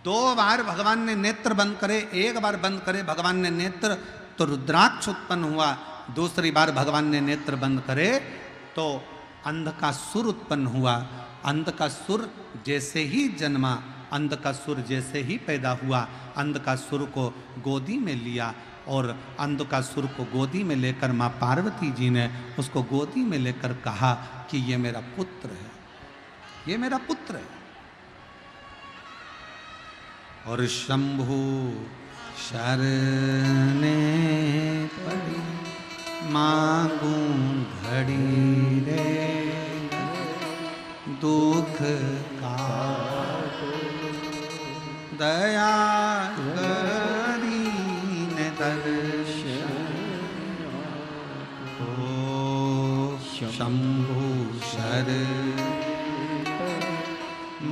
2 बार भगवान ने नेत्र बंद करे, 1 बार बंद करे भगवान ने नेत्र तो रुद्राक्ष उत्पन्न हुआ, दूसरी बार भगवान ने नेत्र बंद करे तो अंधकासुर उत्पन्न हुआ। अंधकासुर जैसे ही जन्मा, अंधकासुर जैसे ही पैदा हुआ, अंधकासुर को गोदी में लिया और अंधकासुर को गोदी में लेकर माँ पार्वती जी ने उसको गोदी में लेकर कहा कि ये मेरा पुत्र है, ये मेरा पुत्र है। और शंभु शरणे पड़ी मांगू घड़ी रे दुख का दया करीन दर्शन ओ शंभु शर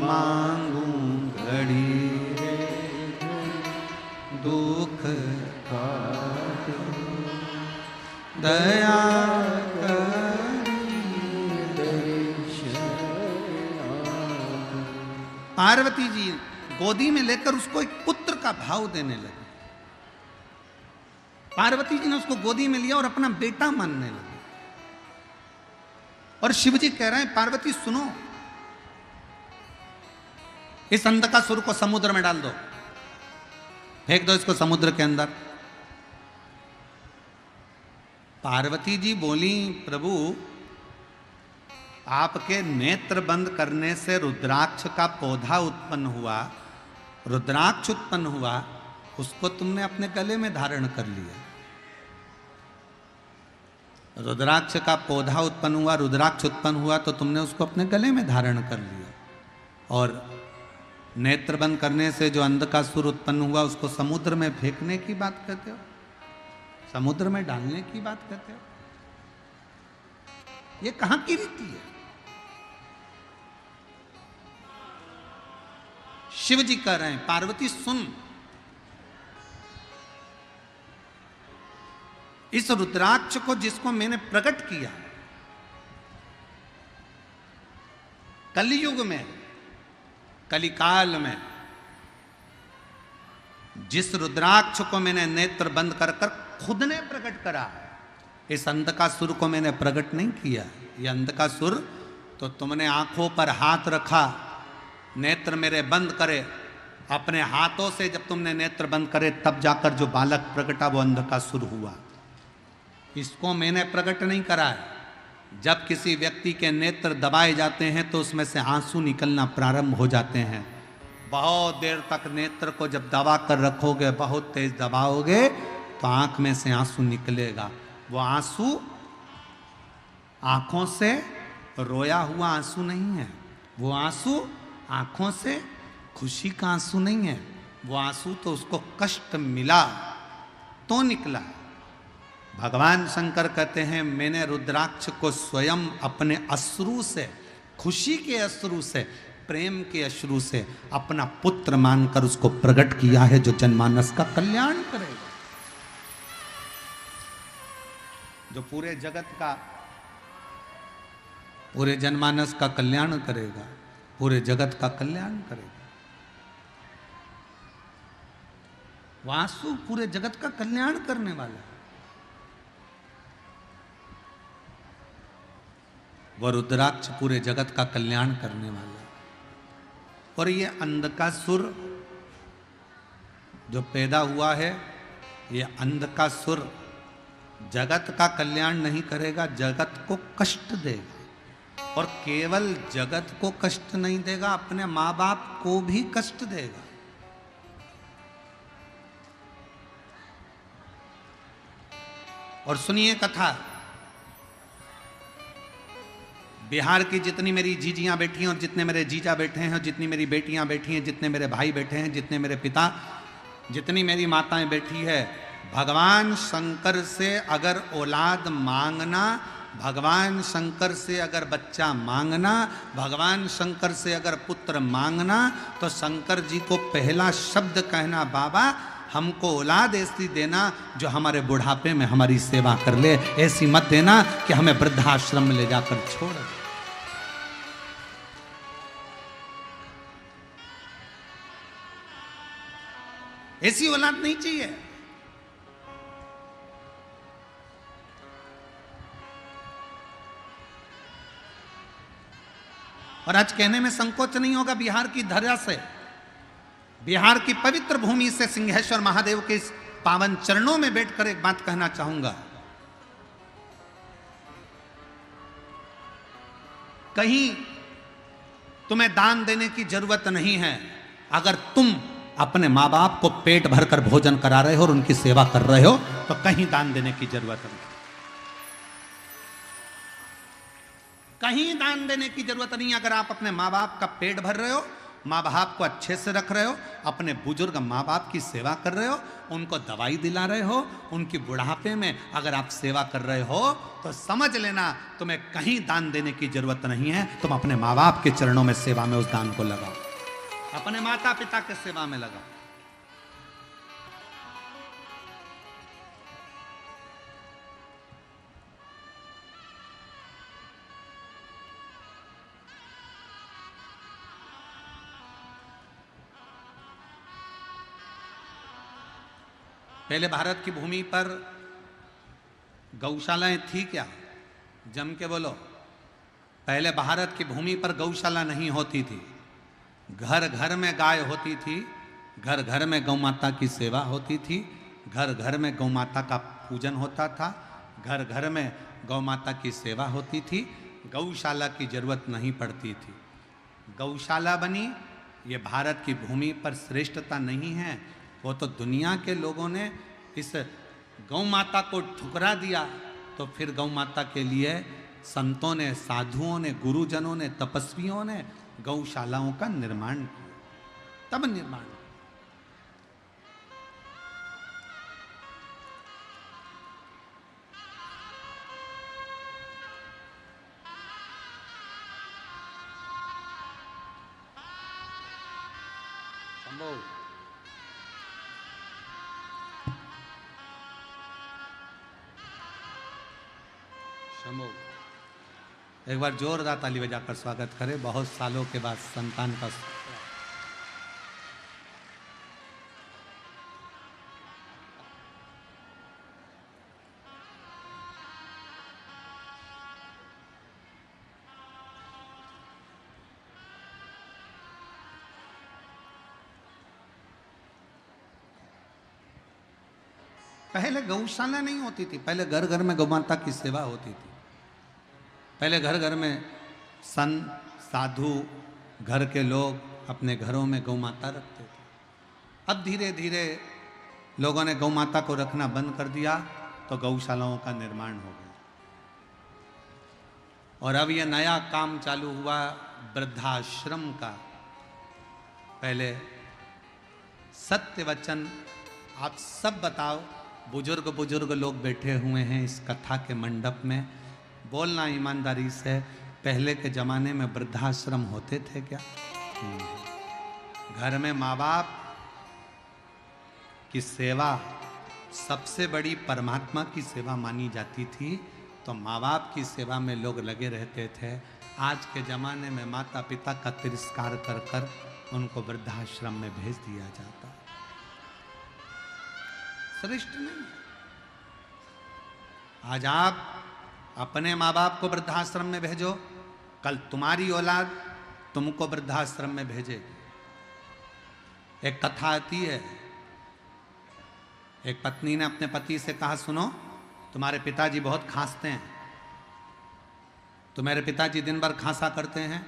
मांगू घड़ी रे दुख का दया पार्वती जी गोदी में लेकर उसको एक पुत्र का भाव देने लगे। पार्वती जी ने उसको गोदी में लिया और अपना बेटा मानने लगे। और शिव जी कह रहे हैं पार्वती सुनो, इस अंधकासुर को समुद्र में डाल दो, फेंक दो इसको समुद्र के अंदर। पार्वती जी बोली प्रभु आपके नेत्र बंद करने से रुद्राक्ष का पौधा उत्पन्न हुआ, रुद्राक्ष उत्पन्न हुआ, उसको तुमने अपने गले में धारण कर लिया। रुद्राक्ष का पौधा उत्पन्न हुआ, रुद्राक्ष उत्पन्न हुआ तो तुमने उसको अपने गले में धारण कर लिया। और नेत्र बंद करने से जो अंधकासुर उत्पन्न हुआ उसको समुद्र में फेंकने की बात कहते हो, समुद्र में डालने की बात कहते हो। ये कहां की रीति है? शिव जी कह रहे हैं पार्वती सुन, इस रुद्राक्ष को जिसको मैंने प्रकट किया कलयुग में, कलिकाल में, जिस रुद्राक्ष को मैंने नेत्र बंद कर कर खुद ने प्रकट करा, इस अंधकासुर को मैंने प्रकट नहीं किया। ये अंधकासुर तो तुमने आंखों पर हाथ रखा, नेत्र मेरे बंद करे, अपने हाथों से जब तुमने नेत्र बंद करे तब जाकर जो बालक प्रकटा वो अंधकासुर हुआ। इसको मैंने प्रकट नहीं करा है। जब किसी व्यक्ति के नेत्र दबाए जाते हैं तो उसमें से आंसू निकलना प्रारंभ हो जाते हैं। बहुत देर तक नेत्र को जब दबा कर रखोगे, बहुत तेज दबाओगे तो आंख में से आंसू निकलेगा। वो आंसू आंखों से रोया हुआ आंसू नहीं है, वो आंसू आंखों से खुशी का आंसू नहीं है, वो आंसू तो उसको कष्ट मिला तो निकला। भगवान शंकर कहते हैं मैंने रुद्राक्ष को स्वयं अपने अश्रु से, खुशी के अश्रु से, प्रेम के अश्रु से अपना पुत्र मानकर उसको प्रकट किया है जो जनमानस का कल्याण करेगा, जो पूरे जगत का, पूरे जनमानस का कल्याण करेगा, पूरे जगत का कल्याण करेगा। वासु पूरे जगत का कल्याण करने वाला है। वह रुद्राक्ष पूरे जगत का कल्याण करने वाला है। और ये अंधकासुर जो पैदा हुआ है, ये अंधकासुर जगत का कल्याण नहीं करेगा, जगत को कष्ट देगा। और केवल जगत को कष्ट नहीं देगा, अपने माँ बाप को भी कष्ट देगा। और सुनिए कथा, बिहार की जितनी मेरी जीजियां बैठी हैं और जितने मेरे जीजा बैठे हैं और जितनी मेरी बेटियां बैठी हैं, जितने मेरे भाई बैठे हैं, जितने मेरे पिता, जितनी मेरी माताएं बैठी है, भगवान शंकर से अगर औलाद मांगना, भगवान शंकर से अगर बच्चा मांगना, भगवान शंकर से अगर पुत्र मांगना, तो शंकर जी को पहला शब्द कहना, बाबा हमको औलाद ऐसी देना जो हमारे बुढ़ापे में हमारी सेवा कर ले, ऐसी मत देना कि हमें वृद्धाश्रम में ले जाकर छोड़ दे। ऐसी औलाद नहीं चाहिए। और आज कहने में संकोच नहीं होगा, बिहार की धरा से, बिहार की पवित्र भूमि से सिंहेश्वर महादेव के इस पावन चरणों में बैठकर एक बात कहना चाहूंगा। कहीं तुम्हें दान देने की जरूरत नहीं है। अगर तुम अपने मां बाप को पेट भरकर भोजन करा रहे हो और उनकी सेवा कर रहे हो तो कहीं दान देने की जरूरत नहीं। कहीं दान देने की जरूरत नहीं। अगर आप अपने माँ बाप का पेट भर रहे हो, माँ बाप को अच्छे से रख रहे हो, अपने बुजुर्ग माँ बाप की सेवा कर रहे हो, उनको दवाई दिला रहे हो, उनकी बुढ़ापे में अगर आप सेवा कर रहे हो तो समझ लेना तुम्हें कहीं दान देने की जरूरत नहीं है। तुम अपने माँ बाप के चरणों में सेवा में उस दान को लगाओ, अपने माता पिता के सेवा में लगाओ। पहले भारत की भूमि पर गौशालाएं थी क्या? जम के बोलो। पहले भारत की भूमि पर गौशाला नहीं होती थी। घर घर में गाय होती थी, घर घर में गौ माता की सेवा होती थी, घर घर में गौ माता का पूजन होता था, घर घर में गौ माता की सेवा होती थी। गौशाला की जरूरत नहीं पड़ती थी। गौशाला बनी, ये भारत की भूमि पर श्रेष्ठता नहीं है। वो तो दुनिया के लोगों ने इस गौ माता को ठुकरा दिया, तो फिर गौ माता के लिए संतों ने, साधुओं ने, गुरुजनों ने, तपस्वियों ने गौशालाओं का निर्माण किया, तब निर्माण। संभव एक बार जोरदार ताली बजाकर स्वागत करें। बहुत सालों के बाद संतान का। पहले गौशाला नहीं होती थी, पहले घर घर में गौमाता की सेवा होती थी। पहले घर घर में संत, साधु, घर के लोग अपने घरों में गौ माता रखते थे। अब धीरे धीरे लोगों ने गौ माता को रखना बंद कर दिया तो गौशालाओं का निर्माण हो गया। और अब यह नया काम चालू हुआ वृद्धाश्रम का। पहले सत्य वचन आप सब बताओ, बुजुर्ग बुजुर्ग लोग बैठे हुए हैं इस कथा के मंडप में, बोलना ईमानदारी से, पहले के जमाने में वृद्धाश्रम होते थे क्या? घर में माँ बाप की सेवा सबसे बड़ी परमात्मा की सेवा मानी जाती थी, तो माँ बाप की सेवा में लोग लगे रहते थे। आज के जमाने में माता पिता का तिरस्कार कर कर उनको वृद्धाश्रम में भेज दिया जाता है। श्रेष्ठ नहीं। आज आप अपने माँ बाप को वृद्धाश्रम में भेजो, कल तुम्हारी औलाद तुमको वृद्धाश्रम में भेजेगी। एक कथा आती है, एक पत्नी ने अपने पति से कहा, सुनो तुम्हारे पिताजी बहुत खांसते हैं, तुम्हारे पिताजी दिन भर खांसा करते हैं,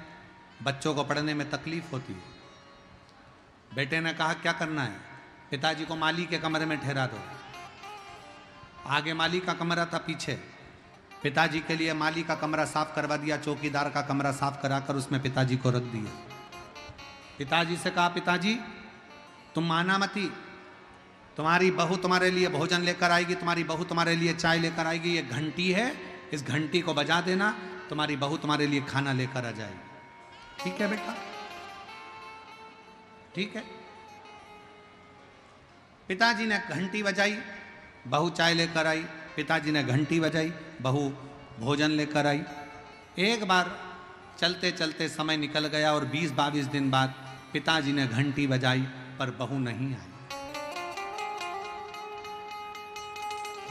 बच्चों को पढ़ने में तकलीफ होती है। बेटे ने कहा क्या करना है? पिताजी को माली के कमरे में ठहरा दो। आगे माली का कमरा था, पीछे पिताजी के लिए माली का कमरा साफ करवा दिया, चौकीदार का कमरा साफ कराकर उसमें पिताजी को रख दिया। पिताजी से कहा, पिताजी तुम माना मती, तुम्हारी बहू तुम्हारे लिए भोजन लेकर आएगी, तुम्हारी बहू तुम्हारे लिए चाय लेकर आएगी, ये घंटी है, इस घंटी को बजा देना, तुम्हारी बहू तुम्हारे लिए खाना लेकर आ जाएगी। ठीक है बेटा, ठीक है। पिताजी ने घंटी बजाई, बहू चाय लेकर आई, पिताजी ने घंटी बजाई, बहू भोजन लेकर आई। एक बार चलते चलते समय निकल गया और 20-22 दिन बाद पिताजी ने घंटी बजाई पर बहू नहीं आई।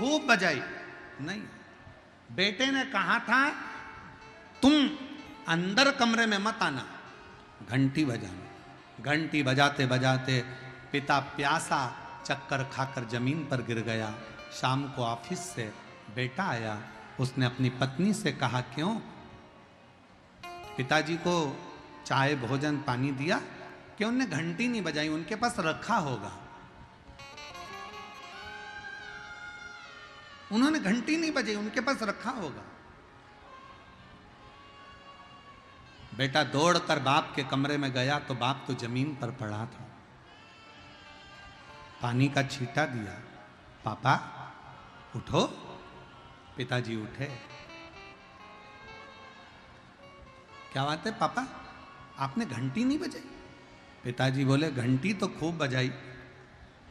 खूब बजाई। नहीं, बेटे ने कहा था तुम अंदर कमरे में मत आना, घंटी बजाना। घंटी बजाते बजाते पिता प्यासा चक्कर खाकर जमीन पर गिर गया। शाम को ऑफिस से बेटा आया, उसने अपनी पत्नी से कहा क्यों पिताजी को चाय भोजन पानी दिया, क्यों उन्होंने घंटी नहीं बजाई, उनके पास रखा होगा। उन्होंने घंटी नहीं बजाई, उनके पास रखा होगा। बेटा दौड़कर बाप के कमरे में गया तो बाप तो जमीन पर पड़ा था। पानी का छींटा दिया, पापा उठो। पिताजी उठे। क्या बात है पापा, आपने घंटी नहीं बजाई? पिताजी बोले घंटी तो खूब बजाई,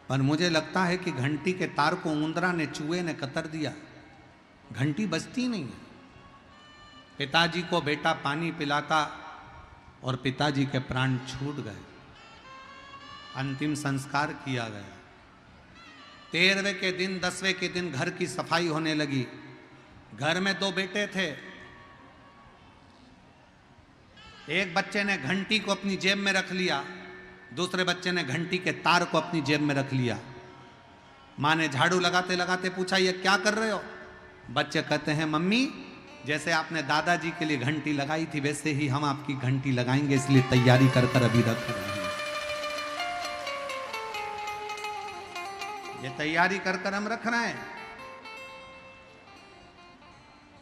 पर मुझे लगता है कि घंटी के तार को उंदरा ने, चूहे ने कतर दिया, घंटी बजती नहीं है। पिताजी को बेटा पानी पिलाता और पिताजी के प्राण छूट गए। अंतिम संस्कार किया गया। 13वें के दिन 10वें के दिन घर की सफाई होने लगी। घर में 2 बेटे थे। एक बच्चे ने घंटी को अपनी जेब में रख लिया, दूसरे बच्चे ने घंटी के तार को अपनी जेब में रख लिया। माँ ने झाड़ू लगाते लगाते पूछा ये क्या कर रहे हो? बच्चे कहते हैं मम्मी जैसे आपने दादाजी के लिए घंटी लगाई थी वैसे ही हम आपकी घंटी लगाएंगे, इसलिए तैयारी कर कर अभी रख रहे हैं। ये तैयारी कर कर हम रख रहे हैं।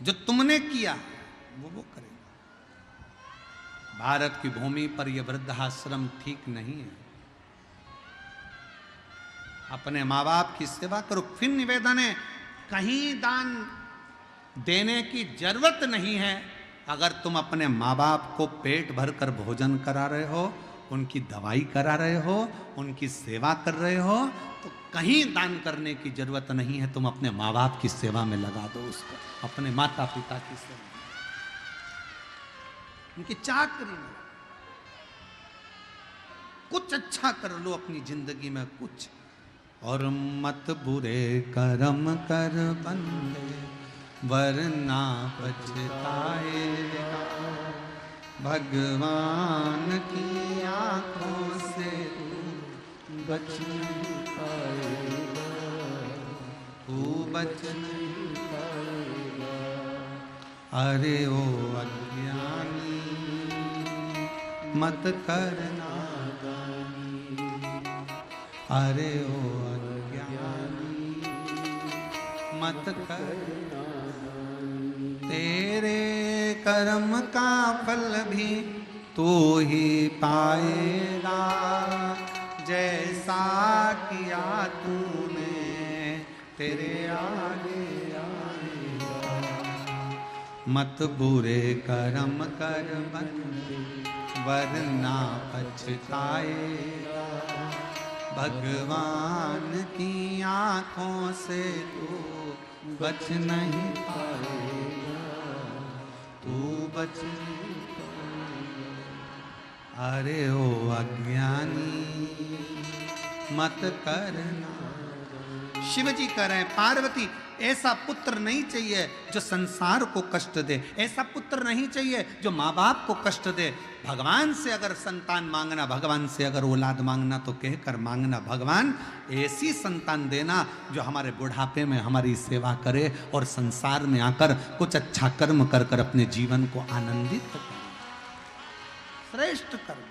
जो तुमने किया वो करेगा। भारत की भूमि पर यह वृद्धाश्रम ठीक नहीं है। अपने माँ बाप की सेवा करो। फिर निवेदन है, कहीं दान देने की जरूरत नहीं है। अगर तुम अपने माँ बाप को पेट भर कर भोजन करा रहे हो, उनकी दवाई करा रहे हो, उनकी सेवा कर रहे हो, तो कहीं दान करने की जरूरत नहीं है। तुम अपने माँ बाप की सेवा में लगा दो उसको, अपने माता पिता की सेवा, उनकी चाकरी में कुछ अच्छा कर लो अपनी जिंदगी में कुछ। और मत बुरे कर्म कर बंदे वरना पछताएगा, भगवान की आंखों से तू बच नहीं पाएगा, तू बच नहीं पाएगा। अरे ओ अज्ञानी मत करना दानी, अरे ओ अज्ञानी मत करना दानी। तेरे कर्म का फल भी तू ही पाएगा, जैसा किया तूने तेरे आगे आएगा। मत बुरे कर्म कर बंदे वरना पछताएगा, भगवान की आंखों से तू बच नहीं पाएगा, तू बच नहीं पाएगा। अरे ओ अज्ञानी मत करना। शिव जी कह रहे हैं पार्वती ऐसा पुत्र नहीं चाहिए जो संसार को कष्ट दे, ऐसा पुत्र नहीं चाहिए जो माँ बाप को कष्ट दे। भगवान से अगर संतान मांगना, भगवान से अगर औलाद मांगना तो कहकर मांगना, भगवान ऐसी संतान देना जो हमारे बुढ़ापे में हमारी सेवा करे और संसार में आकर कुछ अच्छा कर्म कर कर अपने जीवन को आनंदित करे, श्रेष्ठ कर्म।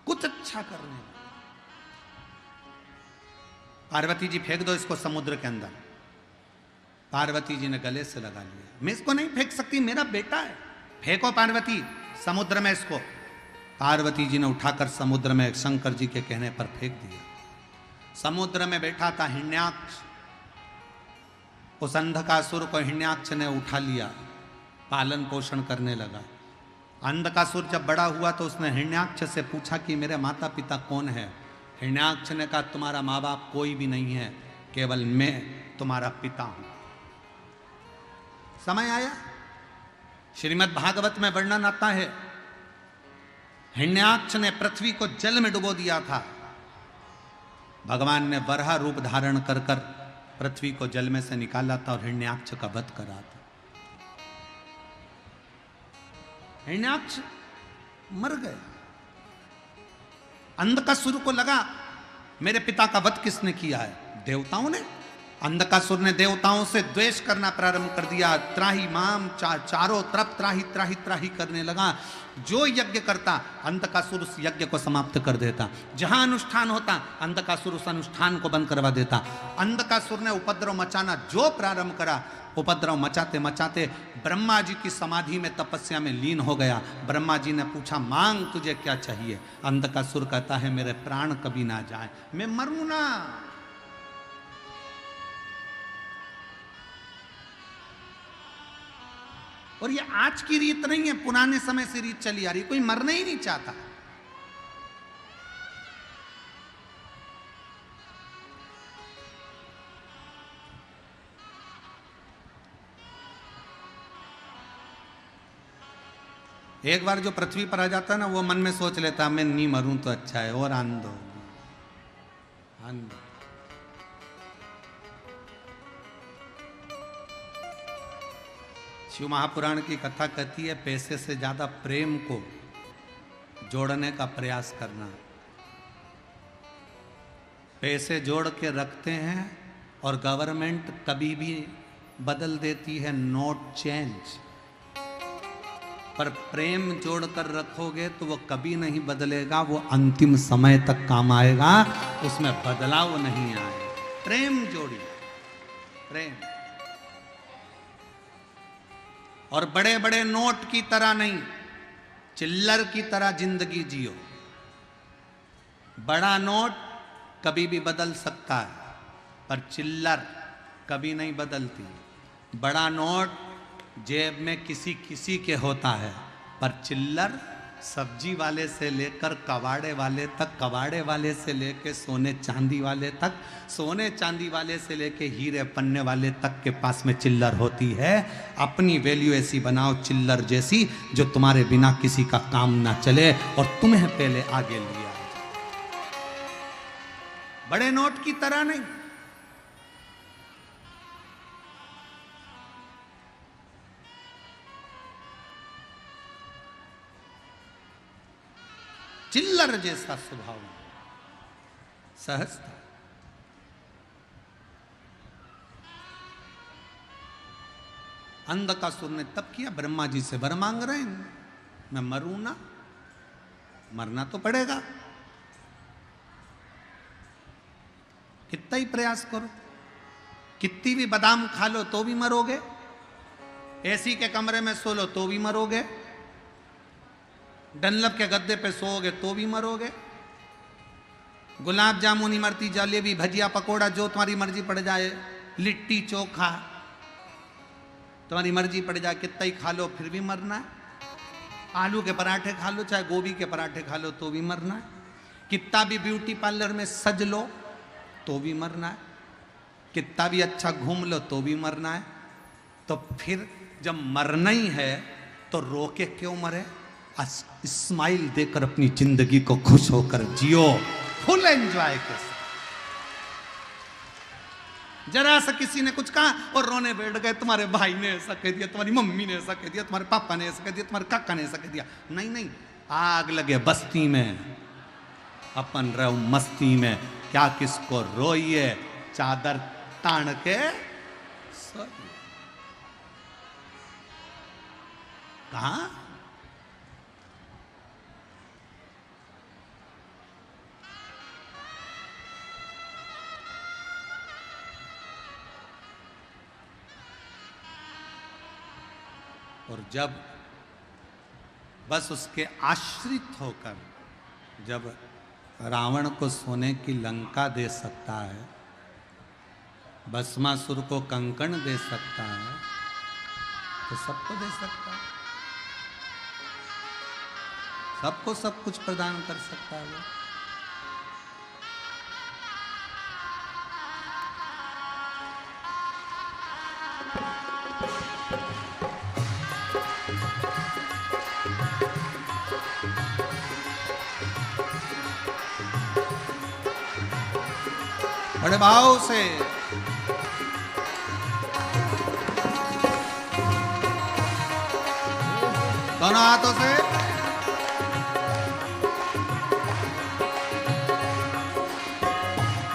कुछ अच्छा करने। पार्वती जी फेंक दो इसको समुद्र के अंदर। पार्वती जी ने गले से लगा लिया, मैं इसको नहीं फेंक सकती, मेरा बेटा है। फेंको पार्वती समुद्र में इसको। पार्वती जी ने उठाकर समुद्र में शंकर जी के कहने पर फेंक दिया। समुद्र में बैठा था हिरण्याक्ष। उस अंधकासुर को हिरण्याक्ष ने उठा लिया, पालन पोषण करने लगा। अंधकासुर जब बड़ा हुआ तो उसने हिरण्याक्ष से पूछा कि मेरे माता पिता कौन है। हिरण्याक्ष ने कहा तुम्हारा माँ बाप कोई भी नहीं है, केवल मैं तुम्हारा पिता हूं। समय आया, श्रीमद् भागवत में वर्णन आता है हिरण्याक्ष ने पृथ्वी को जल में डुबो दिया था, भगवान ने वराह रूप धारण कर कर पृथ्वी को जल में से निकाला था और हिरण्याक्ष का वध करा था। हिरण्याक्ष मर गए। अंधकासुर को लगा मेरे पिता का वध किसने किया है? देवताओं ने। अंधकासुर ने देवताओं से द्वेष करना प्रारंभ कर दिया। त्राही माम, चारों तरफ त्राही त्राही त्राही करने लगा। जो यज्ञ करता अंधकासुर उस यज्ञ को समाप्त कर देता। जहां अनुष्ठान होता अंधकासुर उस अनुष्ठान को बंद करवा देता। अंधकासुर ने उपद्रव मचाना जो प्रारंभ करा, उपद्रव मचाते मचाते ब्रह्मा जी की समाधि में तपस्या में लीन हो गया। ब्रह्मा जी ने पूछा मांग तुझे क्या चाहिए? अंधकासुर कहता है मेरे प्राण कभी ना जाए, मैं मरूं ना। और ये आज की रीत नहीं है, पुराने समय से रीत चली आ रही। कोई मरना ही नहीं चाहता। एक बार जो पृथ्वी पर आ जाता है ना, वो मन में सोच लेता मैं नहीं मरूं तो अच्छा है, और आनंद होगी। आनंद। शिव महापुराण की कथा कहती है पैसे से ज्यादा प्रेम को जोड़ने का प्रयास करना। पैसे जोड़ के रखते हैं और गवर्नमेंट कभी भी बदल देती है, नोट चेंज। पर प्रेम जोड़कर रखोगे तो वो कभी नहीं बदलेगा, वो अंतिम समय तक काम आएगा, उसमें बदलाव नहीं आएगा। प्रेम जोड़िए, प्रेम। और बड़े बड़े नोट की तरह नहीं, चिल्लर की तरह जिंदगी जियो। बड़ा नोट कभी भी बदल सकता है, पर चिल्लर कभी नहीं बदलती। बड़ा नोट जेब में किसी किसी के होता है, पर चिल्लर सब्जी वाले से लेकर कबाड़े वाले तक, कबाड़े वाले से लेकर सोने चांदी वाले तक, सोने चांदी वाले से लेकर हीरे पन्ने वाले तक के पास में चिल्लर होती है। अपनी वैल्यू ऐसी बनाओ चिल्लर जैसी, जो तुम्हारे बिना किसी का काम ना चले और तुम्हें पहले आगे लिया। बड़े नोट की तरह नहीं। चिल्लर जैसा स्वभाव, सहजता। अंधकासुर ने तब किया, ब्रह्मा जी से वर मांग रहे हैं, मैं मरूं ना, मरना तो पड़ेगा। कितना ही प्रयास करो, कितनी भी बादाम खा लो तो भी मरोगे, एसी के कमरे में सो लो तो भी मरोगे, डनलप के गद्दे पे सोओगे तो भी मरोगे। गुलाब जामुन, इमरती, जलेबी, भजिया, पकोड़ा, जो तुम्हारी मर्जी पड़ जाए, लिट्टी चोखा तुम्हारी मर्जी पड़ जाए, कितना ही खा लो फिर भी मरना है। आलू के पराठे खा लो, चाहे गोभी के पराठे खा लो तो भी मरना है। कितना भी ब्यूटी पार्लर में सज लो तो भी मरना है। कितना भी अच्छा घूम लो तो भी मरना है। तो फिर जब मरना ही है तो रोके क्यों मरे? स्माइल देकर अपनी जिंदगी को खुश होकर जियो, फुल एंजॉय के साथ। जरा सा किसी ने कुछ कहा और रोने बैठ गए, तुम्हारे भाई ने ऐसा कह दिया, तुम्हारी मम्मी ने ऐसा कह दिया, तुम्हारे पापा ने ऐसा कह दिया, तुम्हारे काका ने ऐसा कह दिया। नहीं नहीं, आग लगे बस्ती में, अपन रहो मस्ती में, क्या किसको रोइए, चादर तान के सोइए। कहा और जब बस उसके आश्रित होकर जब रावण को सोने की लंका दे सकता है, भस्मासुर को कंकण दे सकता है, तो सबको दे सकता है, सबको सब कुछ प्रदान कर सकता है वो। बड़े भाव से दोनों हाथों से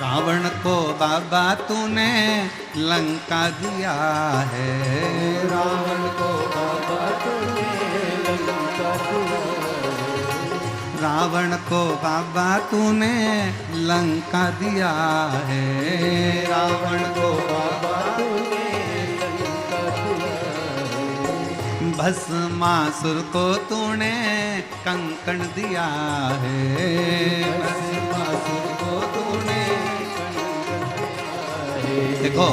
रावण को बाबा तूने लंका दिया है, रावण को बाबा तूने लंका दिया है, रावण को बाबा तूने लंका दिया है, रावण को बाबा तूने लंका दिया है, भस्मासुर को तूने कंकण दिया है, भस्मासुर को तूने देखो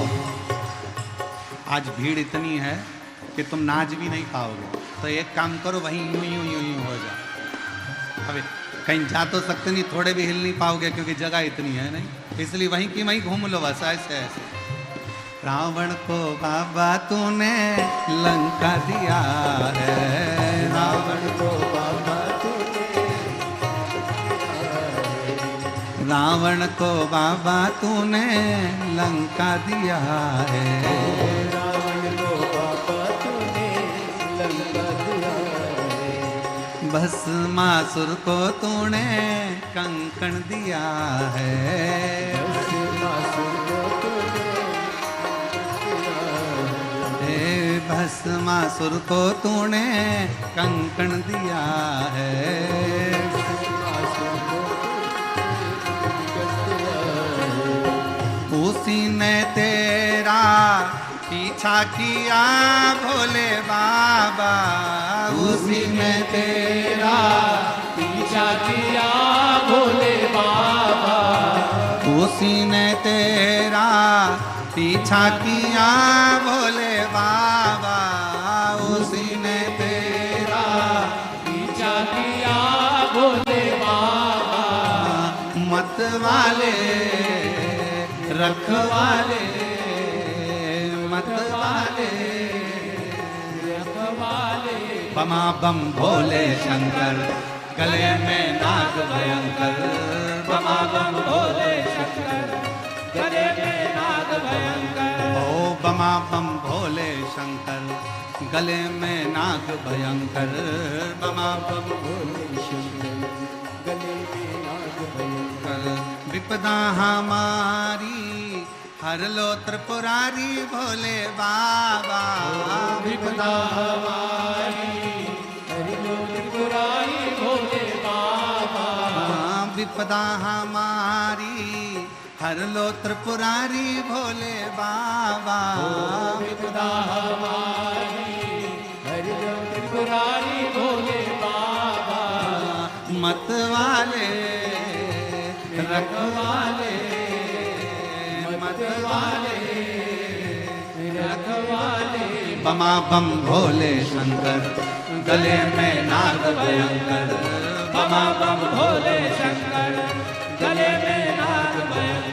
आज भीड़ इतनी है कि तुम नाच भी नहीं पाओगे, तो एक काम करो वहीं यूं यूं यूं यूं हो जाओ। अबे कहीं जा तो सकते नहीं, थोड़े भी हिल नहीं पाओगे क्योंकि जगह इतनी है नहीं, इसलिए वहीं की वहीं घूम लो बस ऐसे ऐसे। रावण को बाबा तूने लंका दिया है, रावण को बाबा रावण को बाबा तूने लंका दिया है, रावण को बाबा तूने लंका दिया है, भस्मासुर को तूने कंकण दिया है, भस्मासुर को तूने हे भस्मासुर को तूने कंकण दिया है, उसी ने तेरा पीछा किया भोले बाबा, उसी ने तेरा पीछा किया भोले बाबा, उसी ने तेरा पीछा किया भोले बाबा, उसी ने तेरा पीछा किया भोले बाबा, मत वाले रखवाले मत वाले रखवाले, बमा बम भोले शंकर गले में नाग भयंकर, बमा बम भोले शंकर गले में नाग भयंकर, ओ बमा बम भोले शंकर गले में नाग भयंकर, बमा बम भोले शंकर गले में नाग भयंकर, विपदा हमारी हर लो त्रिपुरारी भोले बाबा, विपदा हमारी हरि लो त्रिपुरारी भोले बाबा, विपदा हमारी हर लो त्रिपुरारी भोले बाबा, विपदा हमारी हरि लो त्रिपुरारी भोले बाबा, मत वाले रखवाले मत वाले रखवाले, बमा बम भोले शंकर गले में नाग भयंकर, बमा बम भोले शंकर गले में नाग भयंकर,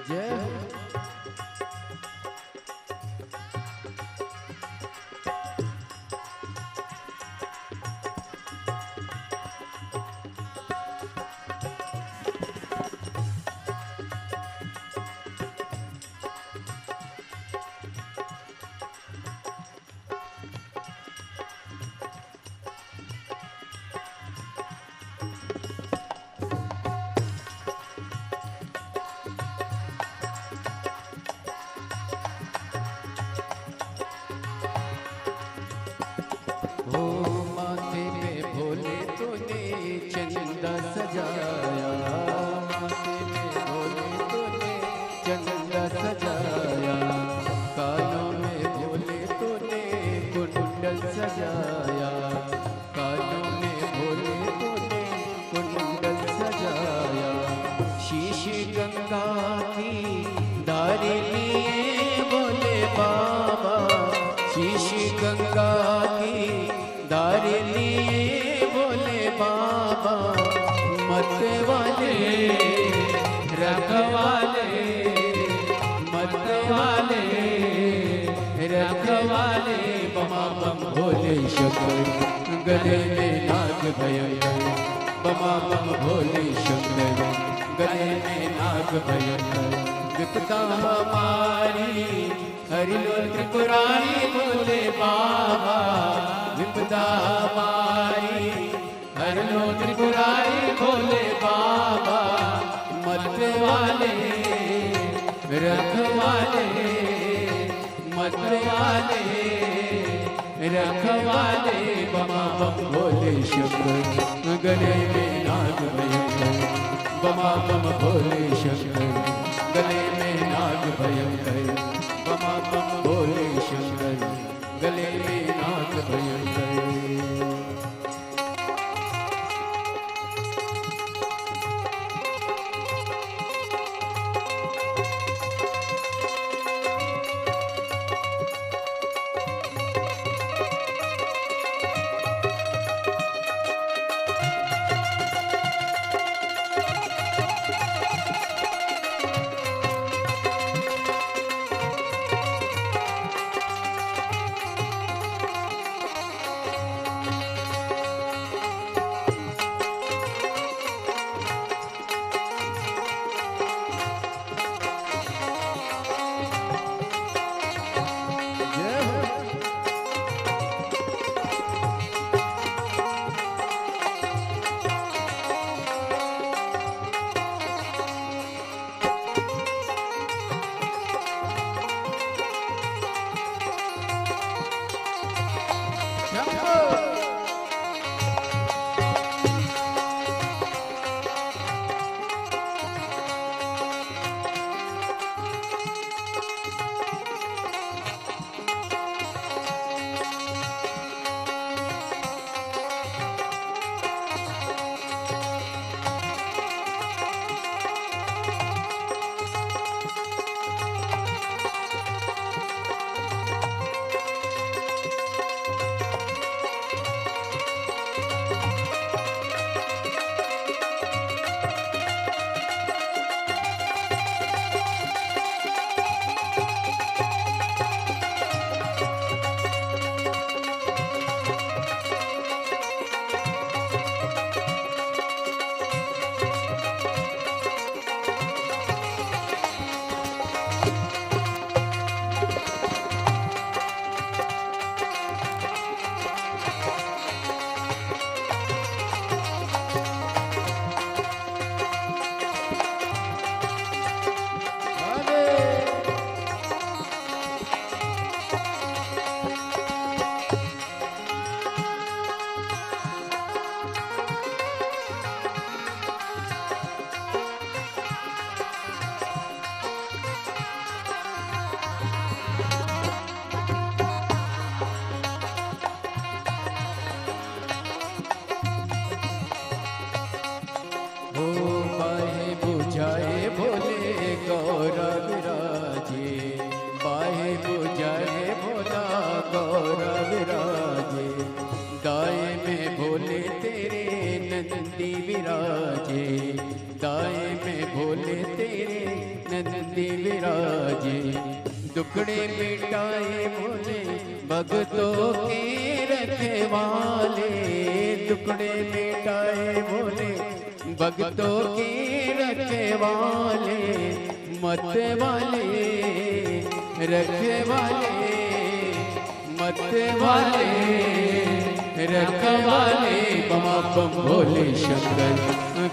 जय हो। चंदा सजाया, माथे में भोले तूने चंदा सजाया, कानों में भोले तूने कुंडल सजाया, कानों में भोले तूने कुंडल सजाया। शीश गंगा की धारी लिए भोले बाबा, शीश गंगा की धारी लिए भोले बाबा, मत वाले रखवाले, मत वाले रखवाले, बमा बम भोले शंकर, गले में नाग भयंकर, बमा बम भोले शंकर, गले में नाग भयंकर। विपदा हमारी हरि लो त्रिपुरारी भोले बाबा, विपदा हमारी हरि लो त्रिपुरारी भोले बाबा, मत वाले रखवाले, मत वाले रखवाले, बमा बम भोले शंकर, गले में नाग भयंकर, बमा बम भोले शंकर, गले में नाग भयंकर, बमा बम भोले शंकर, गले में नाग भयंकर। दुखड़े मिटाए भोले भगतों के रखवाले, दुखड़े मिटाए भोले भगतों के रखवाले, मत वाले रखवाले, मत वाले रखवाले, बमा बम भोले शंकर,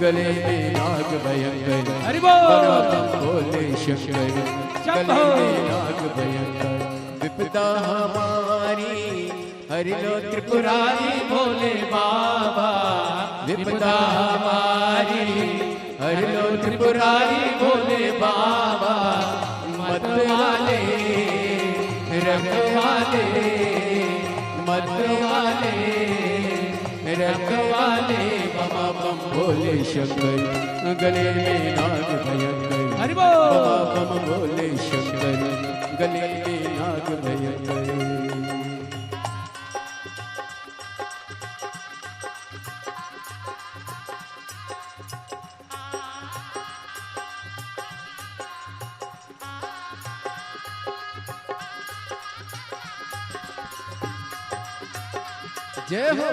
गले में नाग भयंकर, बमा बम भोले शंकर, गले में नाग भयंकर। विपदा हमारी हरि लो त्रिपुरारी भोले बाबा, विपदा हमारी हर लो त्रिपुरारी भोले बाबा मत वाले रखवाले मत वाले रखवाले बाबा बम भोले शंकर गले में नाग भयंकर हरि बोल बाबा बम भोले शंकर गले में नाग भयंकर जय हो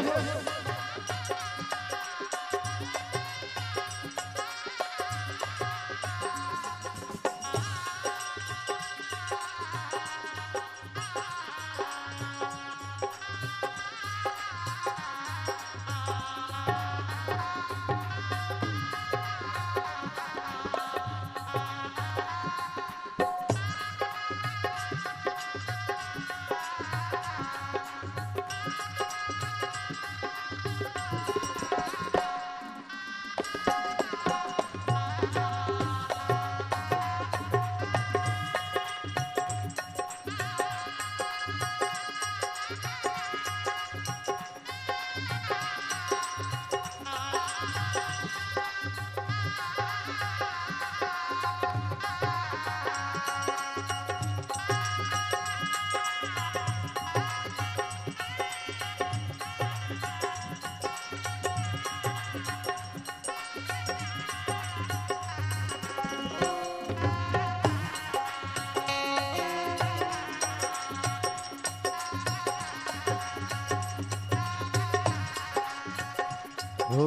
हो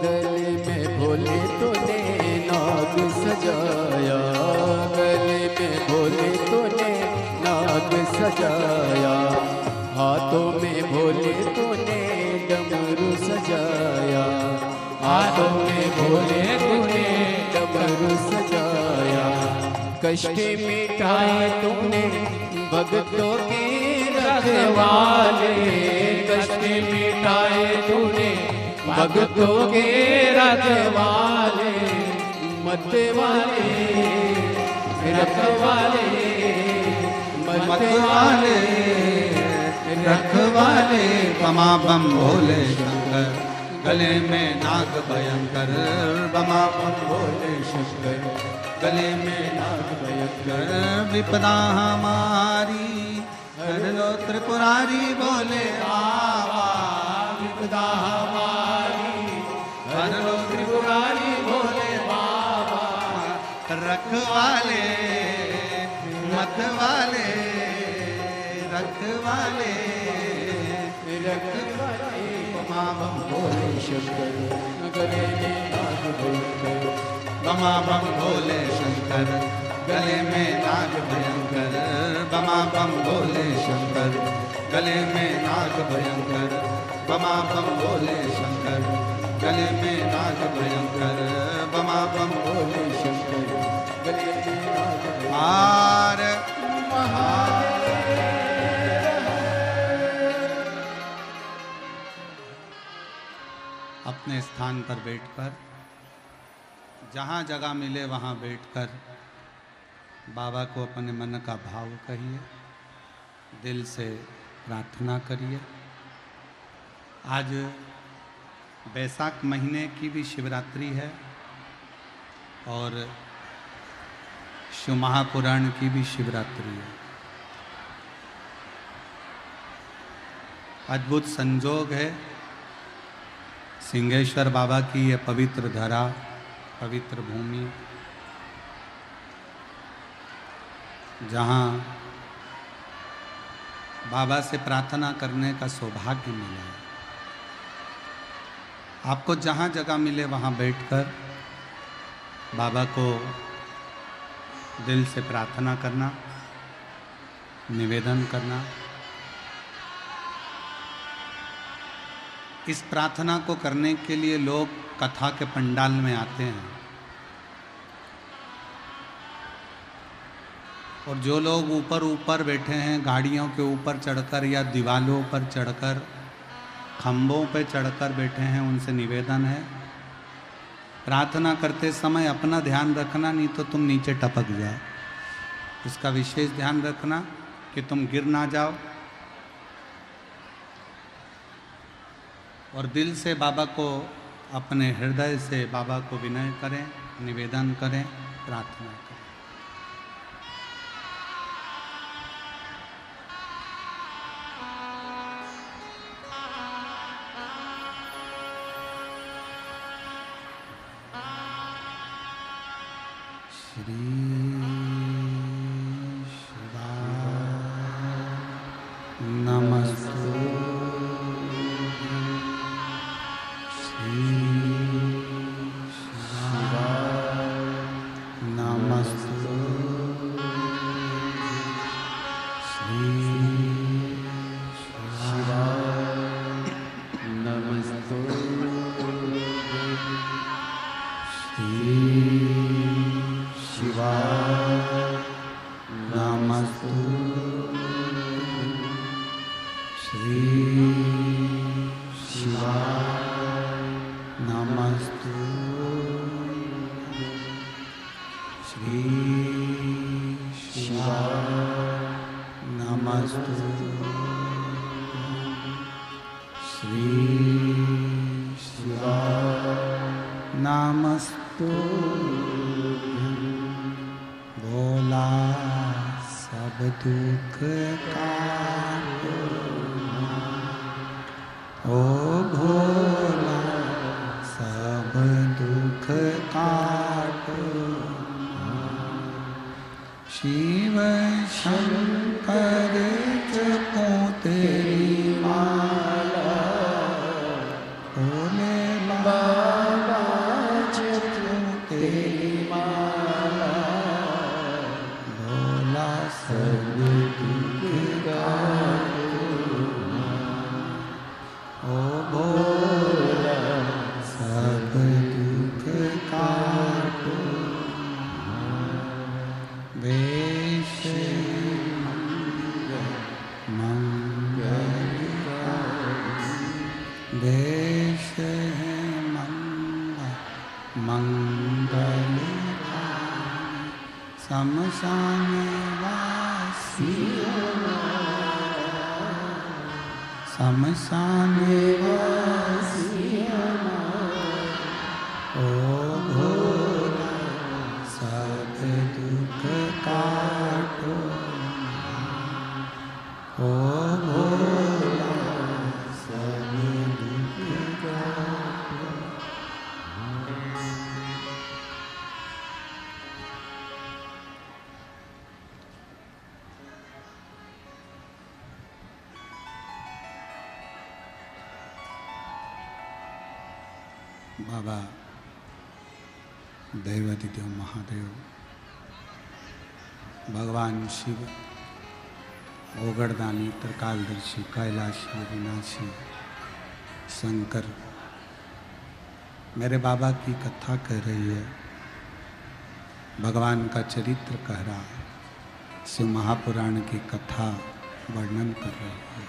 गले में भोले तूने नाग सजाया गले में भोले तूने नाग सजाया हाथों में भोले तूने डमरू सजाया हाथों में भोले तूने डमरू सजाया कष्ट मिटाए तूने भक्तों के रखवाले कष्ट मिटाए तूने भक्तों के रखवाले मत वाले रखवाले मत वाले रखवाले बमा बम भोले शंकर गले में नाग भयंकर बमा बम भोले शंकर गले में नाग भयंकर विपदा हमारी हर लो त्रिपुरारी बोले बाबा विपदा हमारी हर लो त्रिपुरारी बोले बाबा रखवाले मत वाले रखवाले रखवाले बमा बम भोले शंकर गले में नाग भयंकर बमा बम भोले शंकर गले में नाग भयंकर बमा बम भोले शंकर गले में नाग भयंकर बमा बम भोले शंकर गले में नाग भयंकर बमा बम भोले शंकर गले में नाग हार अपने स्थान पर बैठकर जहाँ जगह मिले वहाँ बैठकर बाबा को अपने मन का भाव कहिए, दिल से प्रार्थना करिए। आज बैसाख महीने की भी शिवरात्रि है और शिव महापुराण की भी शिवरात्रि है। अद्भुत संजोग है, सिंहेश्वर बाबा की यह पवित्र धरा, पवित्र भूमि, जहाँ बाबा से प्रार्थना करने का सौभाग्य मिला है। आपको जहाँ जगह मिले वहाँ बैठकर बाबा को दिल से प्रार्थना करना, निवेदन करना। इस प्रार्थना को करने के लिए लोग कथा के पंडाल में आते हैं और जो लोग ऊपर ऊपर बैठे हैं गाड़ियों के ऊपर चढ़कर या दीवालों पर चढ़कर खंभों पे चढ़कर बैठे हैं, उनसे निवेदन है प्रार्थना करते समय अपना ध्यान रखना, नहीं तो तुम नीचे टपक जाओ। इसका विशेष ध्यान रखना कि तुम गिर ना जाओ। और दिल से बाबा को, अपने हृदय से बाबा को विनय करें, निवेदन करें, प्रार्थना करें। श्री नमस्तु श्री नमस्तु श्री नमस्तु श्री नमस्तु श्री नमस्तु श्री नमस्तु श्री नमस्तु भोला सब दुख काटो, ओ भोला सब दुख काटो। शिव शंकर जपो तेरी माला, भोले बाबा जपो तेरी माला, भोला सब दुख काटो, ओ भोला सब दुख काटो। वेश मंगल वेश है मंगल शमशान वासी, शमशान वासी ओ भोला सब दुख काटो, ओ भोला सब दुख काटो। बाबा दैवादिदेव महादेव, भगवान शिव, ओगड़दानी, त्रिकालदर्शी, कैलाशी, विनाशी, शंकर मेरे बाबा की कथा कह रही है, भगवान का चरित्र कह रहा है, शिव महापुराण की कथा वर्णन कर रही है।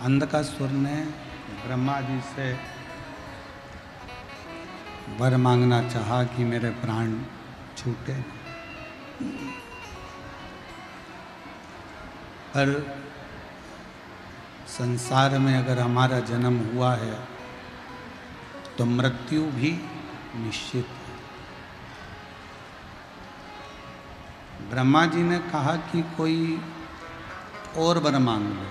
अंधकासुर ने ब्रह्मा जी से वर मांगना चाहा कि मेरे प्राण छूटे, पर संसार में अगर हमारा जन्म हुआ है तो मृत्यु भी निश्चित है। ब्रह्मा जी ने कहा कि कोई और वर मांग लो,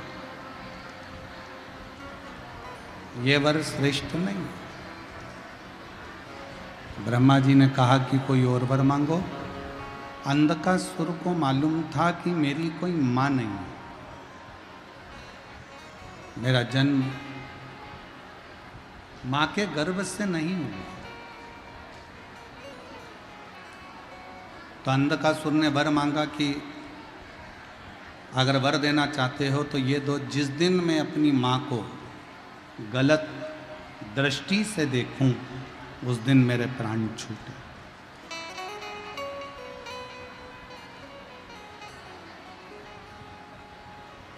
ये वर श्रेष्ठ नहीं। ब्रह्मा जी ने कहा कि कोई और वर मांगो। अंधकासुर को मालूम था कि मेरी कोई माँ नहीं है, मेरा जन्म माँ के गर्भ से नहीं हुआ। तो अंधकासुर ने वर मांगा कि अगर वर देना चाहते हो तो ये दो, जिस दिन मैं अपनी माँ को गलत दृष्टि से देखूं उस दिन मेरे प्राण छूटे।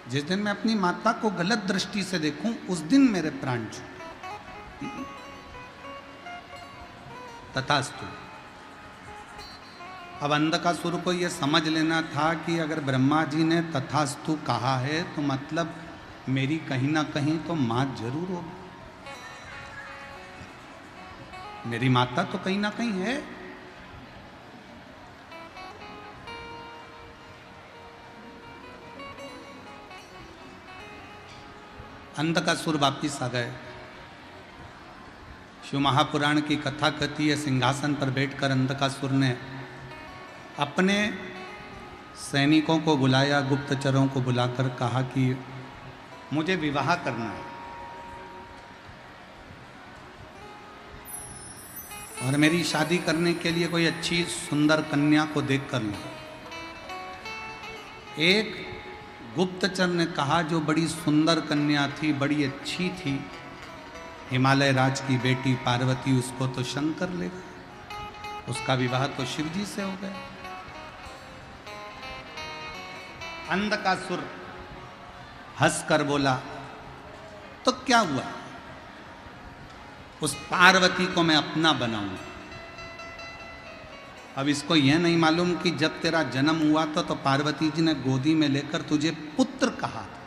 जिस दिन मैं अपनी माता को गलत दृष्टि से देखूं उस दिन मेरे प्राण छूटे। तथास्तु। अब अंधकासुर को यह समझ लेना था कि अगर ब्रह्मा जी ने तथास्तु कहा है तो मतलब मेरी कहीं ना कहीं तो मां जरूर होगी, मेरी माता तो कहीं ना कहीं है। अंधकासुर वापिस आ गए। शिव महापुराण की कथा कहती है, सिंहासन पर बैठकर अंधकासुर ने अपने सैनिकों को बुलाया, गुप्तचरों को बुलाकर कहा कि मुझे विवाह करना है और मेरी शादी करने के लिए कोई अच्छी सुंदर कन्या को देख कर लो। एक गुप्तचर ने कहा, जो बड़ी सुंदर कन्या थी, बड़ी अच्छी थी, हिमालय राज की बेटी पार्वती, उसको तो शंकर ले गए, उसका विवाह तो शिव जी से हो गया। अंधकासुर हंसकर बोला, तो क्या हुआ, उस पार्वती को मैं अपना बनाऊंगा। अब इसको यह नहीं मालूम कि जब तेरा जन्म हुआ था तो पार्वती जी ने गोदी में लेकर तुझे पुत्र कहा था,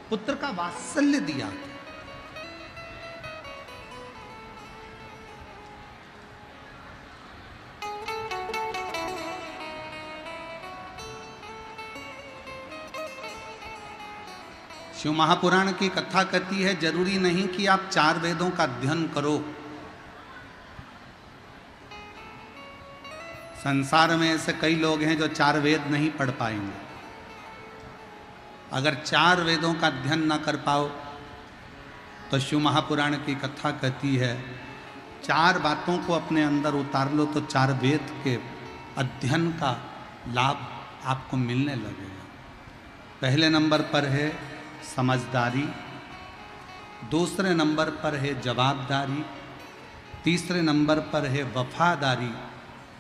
पुत्र का वात्सल्य दिया था। शिव महापुराण की कथा कहती है, जरूरी नहीं कि आप 4 वेदों का अध्ययन करो। संसार में ऐसे कई लोग हैं जो 4 वेद नहीं पढ़ पाएंगे। अगर 4 वेदों का अध्ययन ना कर पाओ तो शिव महापुराण की कथा कहती है, 4 बातों को अपने अंदर उतार लो तो 4 वेद के अध्ययन का लाभ आपको मिलने लगेगा। पहले नंबर पर है समझदारी, दूसरे नंबर पर है जवाबदारी, तीसरे नंबर पर है वफादारी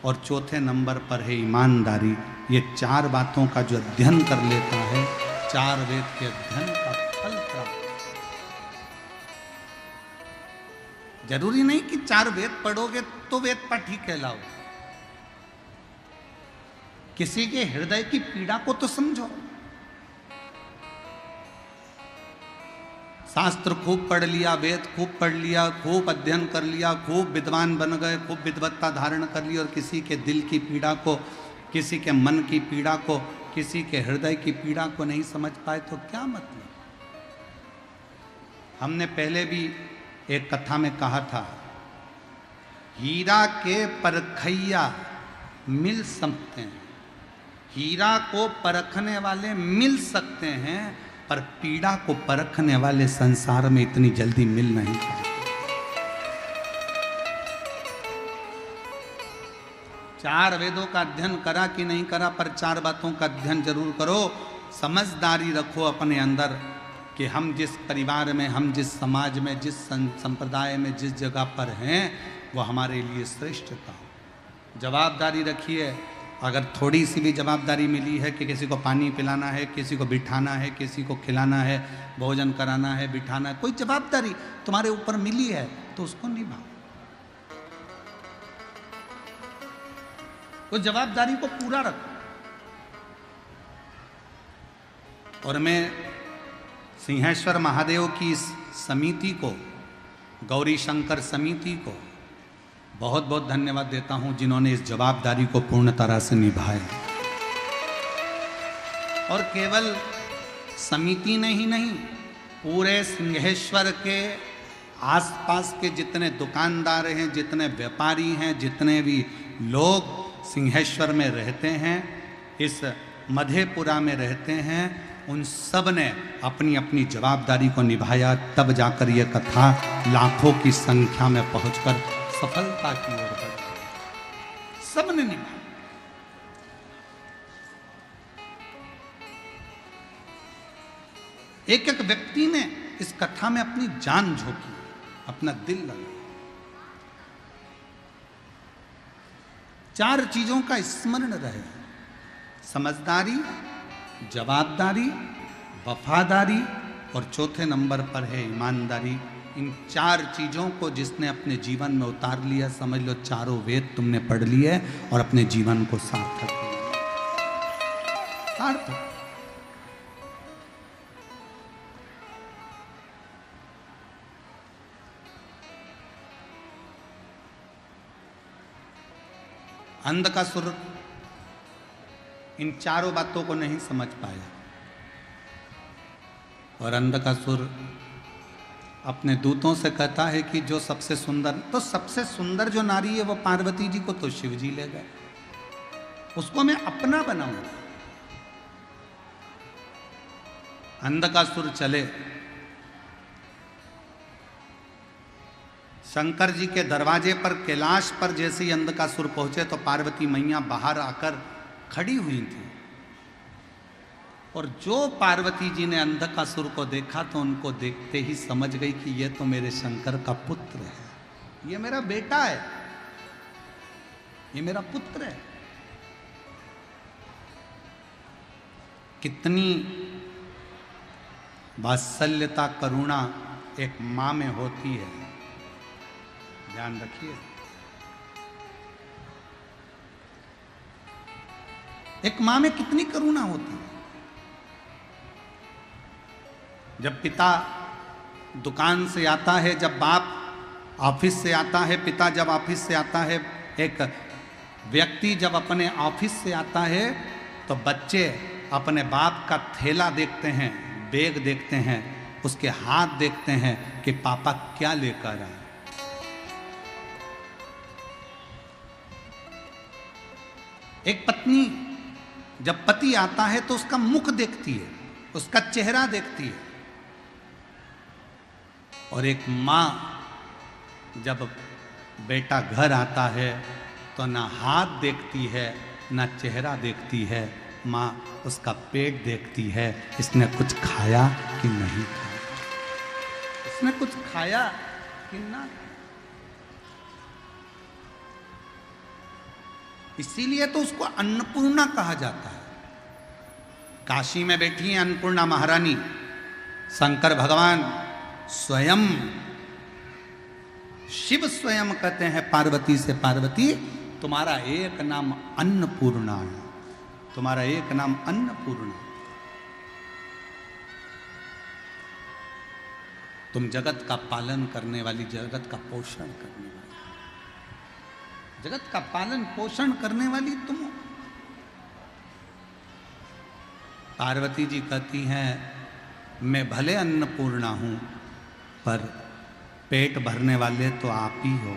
और चौथे नंबर पर है ईमानदारी। ये 4 बातों का जो अध्ययन कर लेता है, 4 वेद के अध्ययन का फल प्राप्त। जरूरी नहीं कि 4 वेद पढ़ोगे तो वेद पाठी कहलाओ। किसी के हृदय की पीड़ा को तो समझो। शास्त्र खूब पढ़ लिया, वेद खूब पढ़ लिया, खूब अध्ययन कर लिया, खूब विद्वान बन गए, खूब विद्वत्ता धारण कर ली, और किसी के दिल की पीड़ा को, किसी के मन की पीड़ा को, किसी के हृदय की पीड़ा को नहीं समझ पाए तो क्या मतलब। हमने पहले भी एक कथा में कहा था, हीरा के परखैया मिल सकते हैं, हीरा को परखने वाले मिल सकते हैं, पर पीड़ा को परखने वाले संसार में इतनी जल्दी मिल नहीं पाते। 4 वेदों का अध्ययन करा कि नहीं करा, पर 4 बातों का अध्ययन जरूर करो। समझदारी रखो अपने अंदर कि हम जिस परिवार में, हम जिस समाज में, जिस संप्रदाय में, जिस जगह पर हैं, वो हमारे लिए श्रेष्ठता हो। जवाबदारी रखिए। अगर थोड़ी सी भी जवाबदारी मिली है कि किसी को पानी पिलाना है, किसी को बिठाना है, किसी को खिलाना है, भोजन कराना है, बिठाना है, कोई जवाबदारी तुम्हारे ऊपर मिली है तो उसको निभाओ। उस जवाबदारी को पूरा रखो। और मैं सिंहेश्वर महादेव की इस समिति को, गौरी शंकर समिति को बहुत बहुत धन्यवाद देता हूं, जिन्होंने इस जवाबदारी को पूर्ण तरह से निभाया। और केवल समिति ने ही नहीं, पूरे सिंहेश्वर के आसपास के जितने दुकानदार हैं, जितने व्यापारी हैं, जितने भी लोग सिंहेश्वर में रहते हैं, इस मधेपुरा में रहते हैं, उन सब ने अपनी अपनी जवाबदारी को निभाया। तब जाकर यह कथा लाखों की संख्या में पहुंचकर सफलता की ओर बढ़ी। सबने निभाया। एक एक व्यक्ति ने इस कथा में अपनी जान झोंकी, अपना दिल लगा। 4 चीजों का स्मरण रहे, समझदारी, जवाबदारी, वफादारी और चौथे नंबर पर है ईमानदारी। इन 4 चीजों को जिसने अपने जीवन में उतार लिया, समझ लो चारों वेद तुमने पढ़ लिए और अपने जीवन को सार्थक किया। सार्थक। अंधकासुर इन चारों बातों को नहीं समझ पाया और अंधकासुर अपने दूतों से कहता है कि जो सबसे सुंदर, तो सबसे सुंदर जो नारी है वो पार्वती जी को तो शिव जी ले गए, उसको मैं अपना बनाऊंगा। अंधकासुर चले शंकर जी के दरवाजे पर, कैलाश पर जैसे ही अंधकासुर पहुंचे तो पार्वती मैया बाहर आकर खड़ी हुई थी और जो पार्वती जी ने अंधकासुर को देखा तो उनको देखते ही समझ गई कि ये तो मेरे शंकर का पुत्र है, ये मेरा बेटा है, ये मेरा पुत्र है। कितनी वात्सल्यता करुणा एक मां में होती है, ध्यान रखिए। एक मां में कितनी करुणा होती है। जब पिता दुकान से आता है, जब बाप ऑफिस से आता है, पिता जब ऑफिस से आता है, एक व्यक्ति जब अपने ऑफिस से आता है तो बच्चे अपने बाप का थैला देखते हैं, बैग देखते हैं, उसके हाथ देखते हैं कि पापा क्या लेकर आए। एक पत्नी जब पति आता है तो उसका मुख देखती है, उसका चेहरा देखती है, और एक मां जब बेटा घर आता है तो ना हाथ देखती है ना चेहरा देखती है, मां उसका पेट देखती है, इसने कुछ खाया कि नहीं खाया, इसने कुछ खाया कि ना। इसीलिए तो उसको अन्नपूर्णा कहा जाता है। काशी में बैठी है अन्नपूर्णा महारानी, शंकर भगवान स्वयं, शिव स्वयं कहते हैं पार्वती से, पार्वती तुम्हारा एक नाम अन्नपूर्णा है, तुम्हारा एक नाम अन्नपूर्णा, तुम जगत का पालन करने वाली, जगत का पोषण करने वाली, जगत का पालन पोषण करने वाली तुम हो। पार्वती जी कहती हैं मैं भले अन्नपूर्णा हूं पर पेट भरने वाले तो आप ही हो।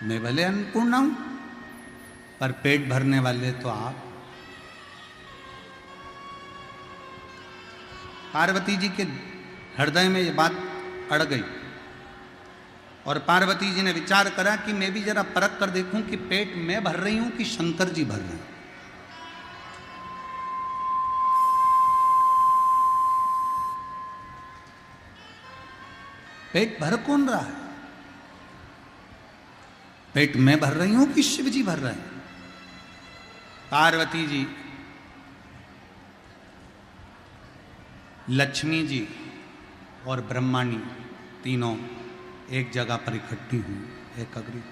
मैं भले अन्नपूर्णा हूं पर पेट भरने वाले तो आप। पार्वती जी के हृदय में ये बात अड़ गई और पार्वती जी ने विचार करा कि मैं भी जरा परख कर देखूं कि पेट मैं भर रही हूं कि शंकर जी भर रहे हैं। पेट भर कौन रहा है? पेट मैं भर रही हूं कि शिव जी भर रहे हैं? पार्वती जी, लक्ष्मी जी और ब्रह्माणी तीनों एक जगह पर इकट्ठी हुई, एकत्रित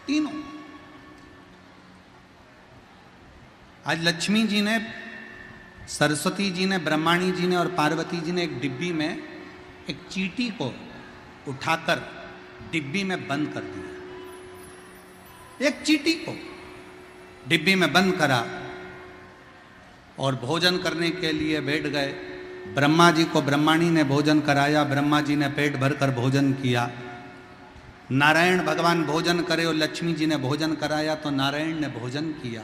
तीनों। आज लक्ष्मी जी ने, सरस्वती जी ने, ब्रह्माणी जी ने और पार्वती जी ने एक डिब्बी में एक चींटी को उठाकर डिब्बी में बंद कर दिया। एक चींटी को डिब्बी में बंद करा और भोजन करने के लिए बैठ गए। ब्रह्मा जी को ब्रह्माणी ने भोजन कराया, ब्रह्मा जी ने पेट भरकर भोजन किया। नारायण भगवान भोजन करे और लक्ष्मी जी ने भोजन कराया तो नारायण ने भोजन किया।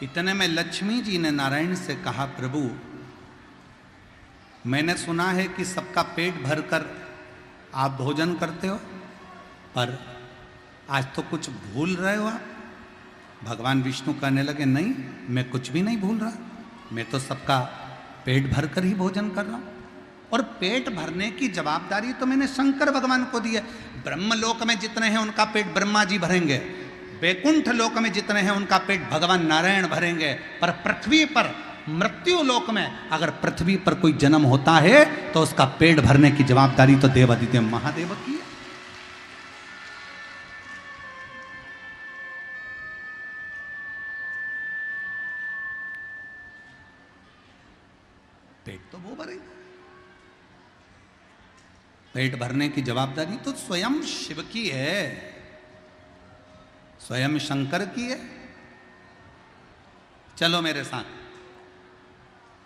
इतने में लक्ष्मी जी ने नारायण से कहा, प्रभु मैंने सुना है कि सबका पेट भरकर आप भोजन करते हो, पर आज तो कुछ भूल रहे हो आप। भगवान विष्णु कहने लगे, नहीं मैं कुछ भी नहीं भूल रहा, मैं तो सबका पेट भरकर ही भोजन कर रहा हूं। और पेट भरने की जवाबदारी तो मैंने शंकर भगवान को दी है। ब्रह्मलोक में जितने हैं उनका पेट ब्रह्मा जी भरेंगे, वैकुंठ लोक में जितने हैं उनका पेट भगवान नारायण भरेंगे, पर पृथ्वी पर मृत्यु लोक में अगर पृथ्वी पर कोई जन्म होता है तो उसका पेट भरने की जवाबदारी तो देवादिदेव महादेव की है। पेट तो वो भरेंगे, पेट भरने की जवाबदारी तो स्वयं शिव की है, स्वयं शंकर की है। चलो मेरे साथ।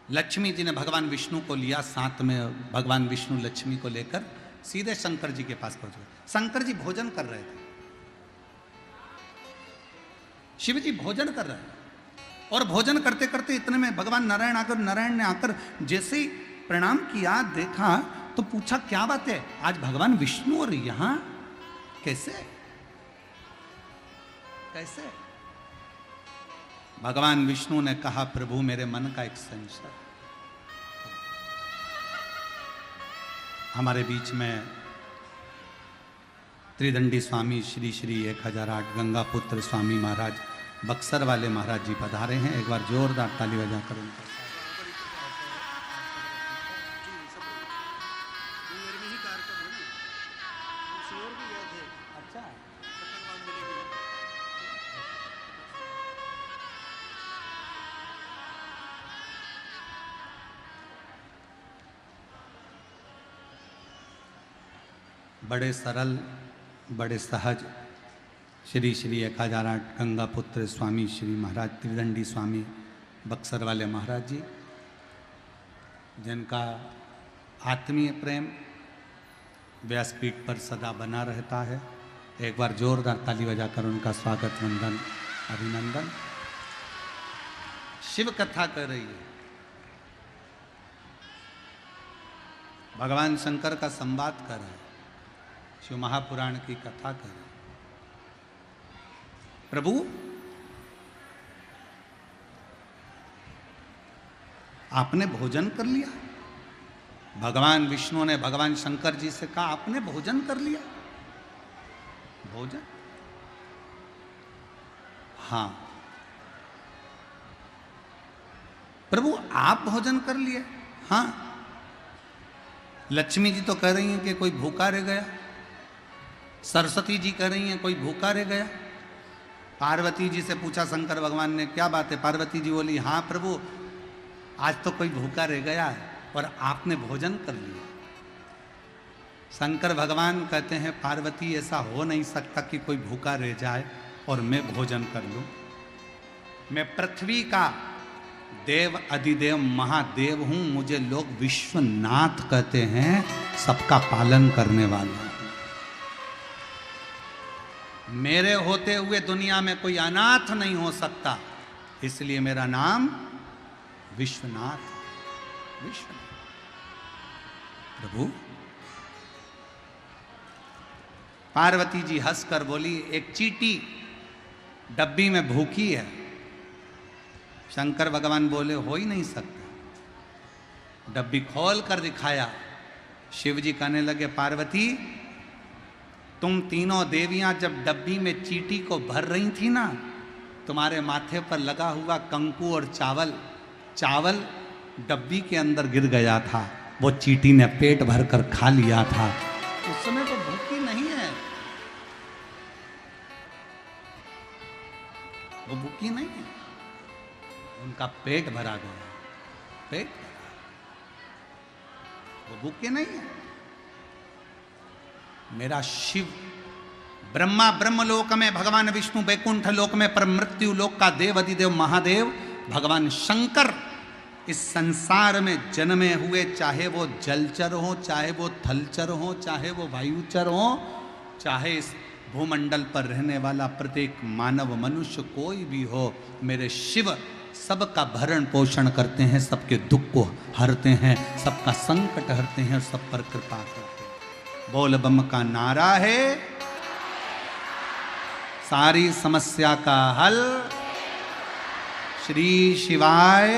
लक्ष्मी जी ने भगवान विष्णु को लिया साथ में, भगवान विष्णु लक्ष्मी को लेकर सीधे शंकर जी के पास पहुंच गए। शंकर जी भोजन कर रहे थे, शिव जी भोजन कर रहे थे, और भोजन करते करते इतने में भगवान नारायण ने आकर जैसे ही प्रणाम किया, देखा तो पूछा क्या बात है, आज भगवान विष्णु और यहां कैसे कैसे? भगवान विष्णु ने कहा, प्रभु मेरे मन का एक संशय, हमारे बीच में त्रिदंडी स्वामी श्री श्री 1008 गंगा पुत्र स्वामी महाराज बक्सर वाले महाराज जी पधारे हैं। एक बार जोरदार ताली बजाकर उनका बड़े सरल, बड़े सहज श्री श्री 1008 गंगा पुत्र स्वामी श्री महाराज त्रिदंडी स्वामी बक्सर वाले महाराज जी, जिनका आत्मीय प्रेम व्यासपीठ पर सदा बना रहता है। एक बार जोरदार ताली बजाकर उनका स्वागत, वंदन, अभिनंदन। शिव कथा कर रही है, भगवान शंकर का संवाद कर रहे हैं, शिव महापुराण की कथा कर रहे हैं। प्रभु आपने भोजन कर लिया? भगवान विष्णु ने भगवान शंकर जी से कहा, आपने भोजन कर लिया? भोजन? हाँ। प्रभु आप भोजन कर लिए? हाँ। लक्ष्मी जी तो कह रही हैं कि कोई भूखा रह गया, सरस्वती जी कह रही हैं कोई भूखा रह गया। पार्वती जी से पूछा शंकर भगवान ने, क्या बात है? पार्वती जी बोली, हाँ प्रभु आज तो कोई भूखा रह गया है और आपने भोजन कर लिया। शंकर भगवान कहते हैं, पार्वती ऐसा हो नहीं सकता कि कोई भूखा रह जाए और मैं भोजन कर लूं। मैं पृथ्वी का देव अधिदेव महादेव हूं, मुझे लोग विश्वनाथ कहते हैं, सबका पालन करने वाला। मेरे होते हुए दुनिया में कोई अनाथ नहीं हो सकता, इसलिए मेरा नाम विश्वनाथ। विश्वनाथ प्रभु। पार्वती जी हंसकर बोली, एक चींटी डब्बी में भूखी है। शंकर भगवान बोले, हो ही नहीं सकता। डब्बी खोल कर दिखाया। शिव जी कहने लगे, पार्वती तुम तीनों देवियां जब डब्बी में चींटी को भर रही थी ना, तुम्हारे माथे पर लगा हुआ कंकु और चावल डब्बी के अंदर गिर गया था, वो चींटी ने पेट भर कर खा लिया था। उस समय तो भूखी नहीं है, वो भूखी नहीं है, उनका पेट भरा गया। पेट, वो भूखे नहीं है। मेरा शिव ब्रह्मा ब्रह्मलोक में, भगवान विष्णु वैकुंठ लोक में, पर मृत्यु लोक का देव अधिदेव महादेव भगवान शंकर इस संसार में जन्मे हुए, चाहे वो जलचर हो, चाहे वो थलचर हो, चाहे वो वायुचर हो, चाहे इस भूमंडल पर रहने वाला प्रत्येक मानव मनुष्य कोई भी हो, मेरे शिव सबका भरण पोषण करते हैं, सबके दुख को हरते हैं, सबका संकट हरते हैं और सब पर कृपा करते हैं। बोल बम का नारा है, सारी समस्या का हल श्री शिवाय।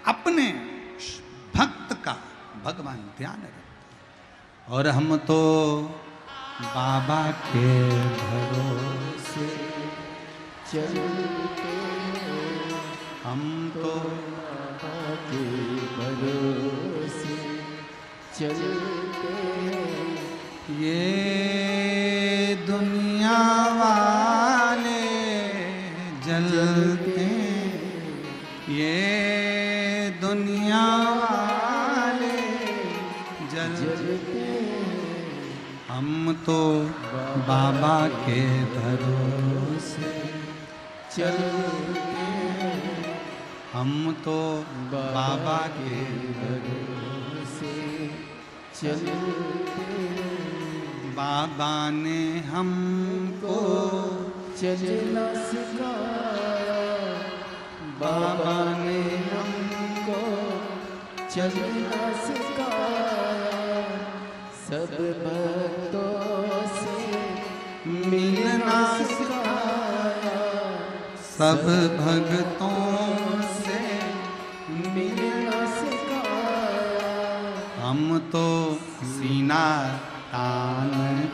अपने भक्त का भगवान ध्यान रखते। और हम तो बाबा के भरोसे चलते, हम तो बाबा के भरोसे चलते, ये दुनिया वाले जलते, ये दुनिया वाले जलते, हम तो बाबा के भरोसे चलते, हम तो बाबा के भरोसे चलते, बाबा ने हमको चलना सिखाया, बाबा ने हमको चलना सिखाया, सब भक्तों से मिलना सिखाया, सब भक्तों से मिलना सिखाया, हम तो सीना तान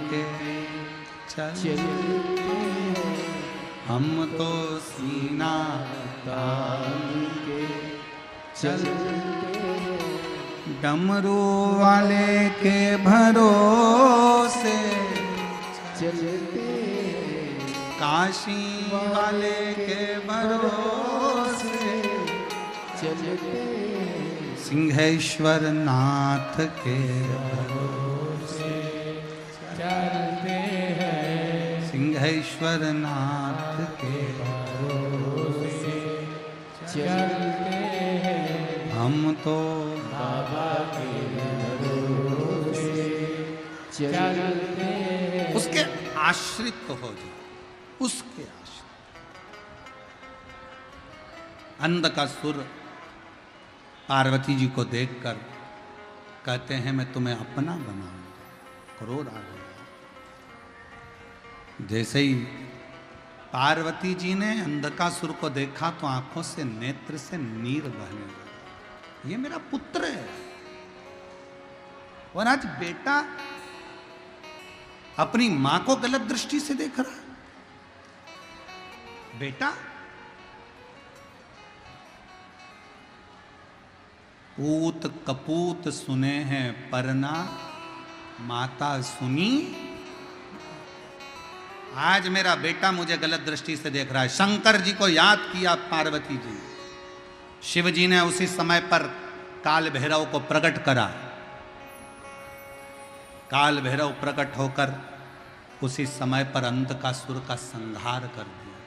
के चल, चलते, हम तो सीना तान के चलते, डमरू वाले के भरोसे चलते, काशी वाले के भरोसे चलते, सिंहेश्वर नाथ के भरोसे चलते हैं, सिंहेश्वर नाथ के भरोसे चलते हैं, हम तो बाबा के भरोसे चलते हैं, उसके आश्रित तो हो जाओ, उसके आश्रित। अंधकासुर पार्वती जी को देखकर कहते हैं मैं तुम्हें अपना बनाऊंगा, क्रोध आ गया। जैसे ही पार्वती जी ने अंधकासुर को देखा तो आंखों से नेत्र से नीर बहने लगा। ये मेरा पुत्र है, और आज बेटा अपनी मां को गलत दृष्टि से देख रहा है। बेटा पूत कपूत सुने हैं परना, माता सुनी। आज मेरा बेटा मुझे गलत दृष्टि से देख रहा है। शंकर जी को याद किया पार्वती जी, शिव जी ने उसी समय पर काल भैरव को प्रकट करा। काल भैरव प्रकट होकर उसी समय पर अंधकासुर का संहार कर दिया,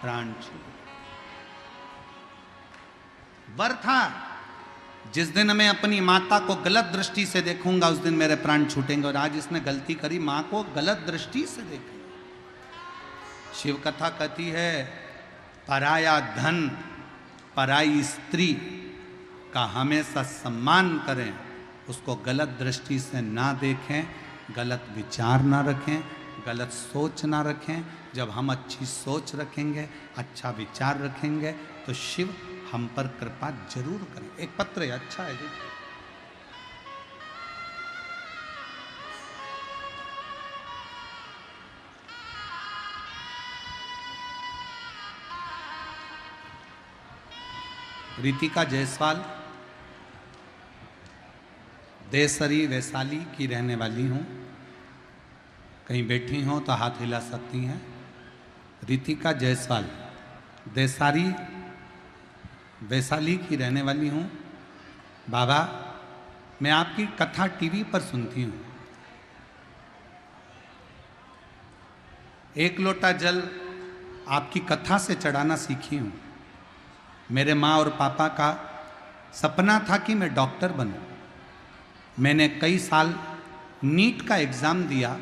प्राण छूट। वर था जिस दिन मैं अपनी माता को गलत दृष्टि से देखूंगा उस दिन मेरे प्राण छूटेंगे, और आज इसने गलती करी, मां को गलत दृष्टि से देखा। शिव कथा कहती है पराया धन पराई स्त्री का हमेशा सम्मान करें, उसको गलत दृष्टि से ना देखें, गलत विचार ना रखें, गलत सोच ना रखें। जब हम अच्छी सोच रखेंगे, अच्छा विचार रखेंगे तो शिव हम पर कृपा जरूर करें। एक पत्र है, अच्छा है जी। रितिका जायसवाल देसरी वैशाली की रहने वाली हूँ। कहीं बैठी हो तो हाथ हिला सकती हैं। रितिका जायसवाल देसारी वैशाली की रहने वाली हूँ। बाबा मैं आपकी कथा टीवी पर सुनती हूँ। एक लोटा जल आपकी कथा से चढ़ाना सीखी हूँ। मेरे माँ और पापा का सपना था कि मैं डॉक्टर बनूं। मैंने कई साल नीट का एग्ज़ाम दिया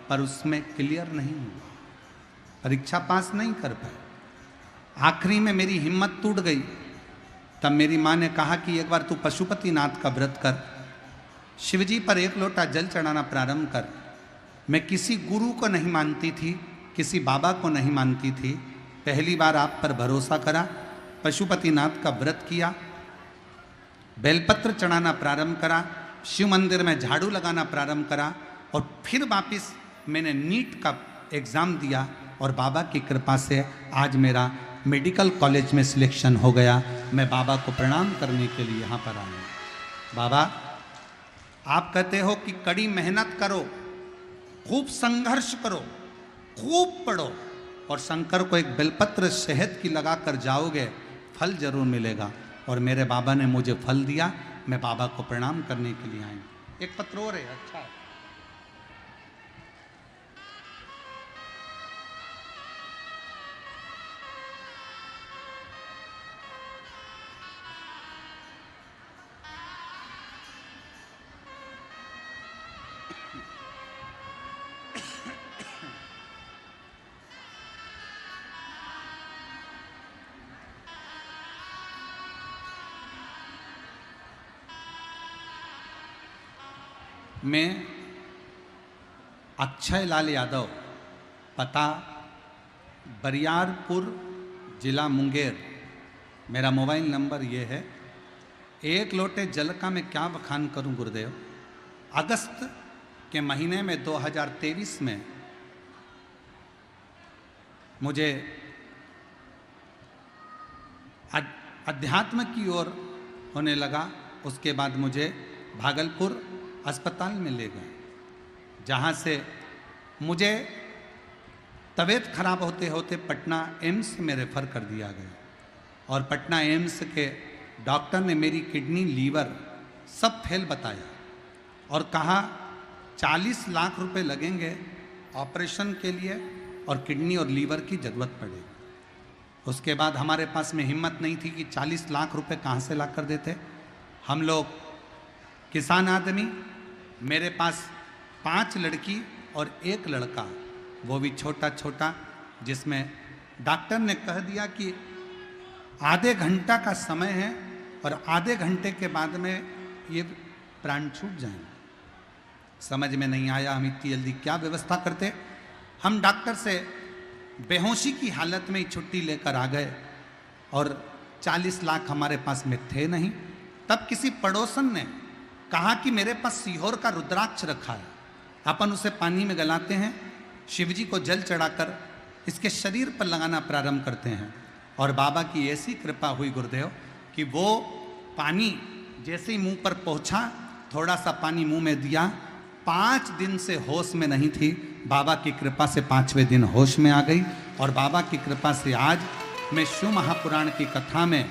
पर उसमें क्लियर नहीं हुआ, परीक्षा पास नहीं कर पाए। आखिरी में मेरी हिम्मत टूट गई। तब मेरी माँ ने कहा कि एक बार तू पशुपतिनाथ का व्रत कर, शिवजी पर एक लोटा जल चढ़ाना प्रारंभ कर। मैं किसी गुरु को नहीं मानती थी, किसी बाबा को नहीं मानती थी। पहली बार आप पर भरोसा करा, पशुपतिनाथ का व्रत किया। बेलपत्र चढ़ाना प्रारंभ करा, शिव मंदिर में झाड़ू लगाना प्रारंभ करा और फिर वापस मैंने नीट का एग्ज़ाम दिया और बाबा की कृपा से आज मेरा मेडिकल कॉलेज में सिलेक्शन हो गया। मैं बाबा को प्रणाम करने के लिए यहाँ पर आया। बाबा, आप कहते हो कि कड़ी मेहनत करो, खूब संघर्ष करो, खूब पढ़ो और शंकर को एक बेलपत्र शहद की लगा कर जाओगे, फल जरूर मिलेगा। और मेरे बाबा ने मुझे फल दिया। मैं बाबा को प्रणाम करने के लिए आया। एक पत्र और है, अच्छा है। मैं अक्षय लाल यादव, पता बरियारपुर, जिला मुंगेर, मेरा मोबाइल नंबर ये है। एक लोटे जल का मैं क्या बखान करूं गुरुदेव। अगस्त के महीने में 2023 में मुझे अध्यात्म की ओर होने लगा। उसके बाद मुझे भागलपुर अस्पताल में ले गए, जहाँ से मुझे तबीयत खराब होते होते पटना एम्स में रेफ़र कर दिया गया। और पटना एम्स के डॉक्टर ने मेरी किडनी, लीवर सब फेल बताया और कहा 40 लाख रुपए लगेंगे ऑपरेशन के लिए और किडनी और लीवर की ज़रूरत पड़ेगी। उसके बाद हमारे पास में हिम्मत नहीं थी कि 40 लाख रुपए कहाँ से ला कर देते। हम लोग किसान आदमी, मेरे पास 5 लड़की और 1 लड़का, वो भी छोटा छोटा, जिसमें डॉक्टर ने कह दिया कि आधे घंटा का समय है और आधे घंटे के बाद में ये प्राण छूट जाएंगे। समझ में नहीं आया हम इतनी जल्दी क्या व्यवस्था करते। हम डॉक्टर से बेहोशी की हालत में ही छुट्टी लेकर आ गए और 40 लाख हमारे पास में थे नहीं। तब किसी पड़ोसन ने कहा कि मेरे पास सीहोर का रुद्राक्ष रखा है, अपन उसे पानी में गलाते हैं, शिवजी को जल चढ़ाकर इसके शरीर पर लगाना प्रारंभ करते हैं। और बाबा की ऐसी कृपा हुई गुरुदेव कि वो पानी जैसे ही मुंह पर पहुंचा, थोड़ा सा पानी मुंह में दिया, 5 दिन से होश में नहीं थी। बाबा की कृपा से 5वें दिन होश में आ गई। और बाबा की कृपा से आज मैं शिव महापुराण की कथा में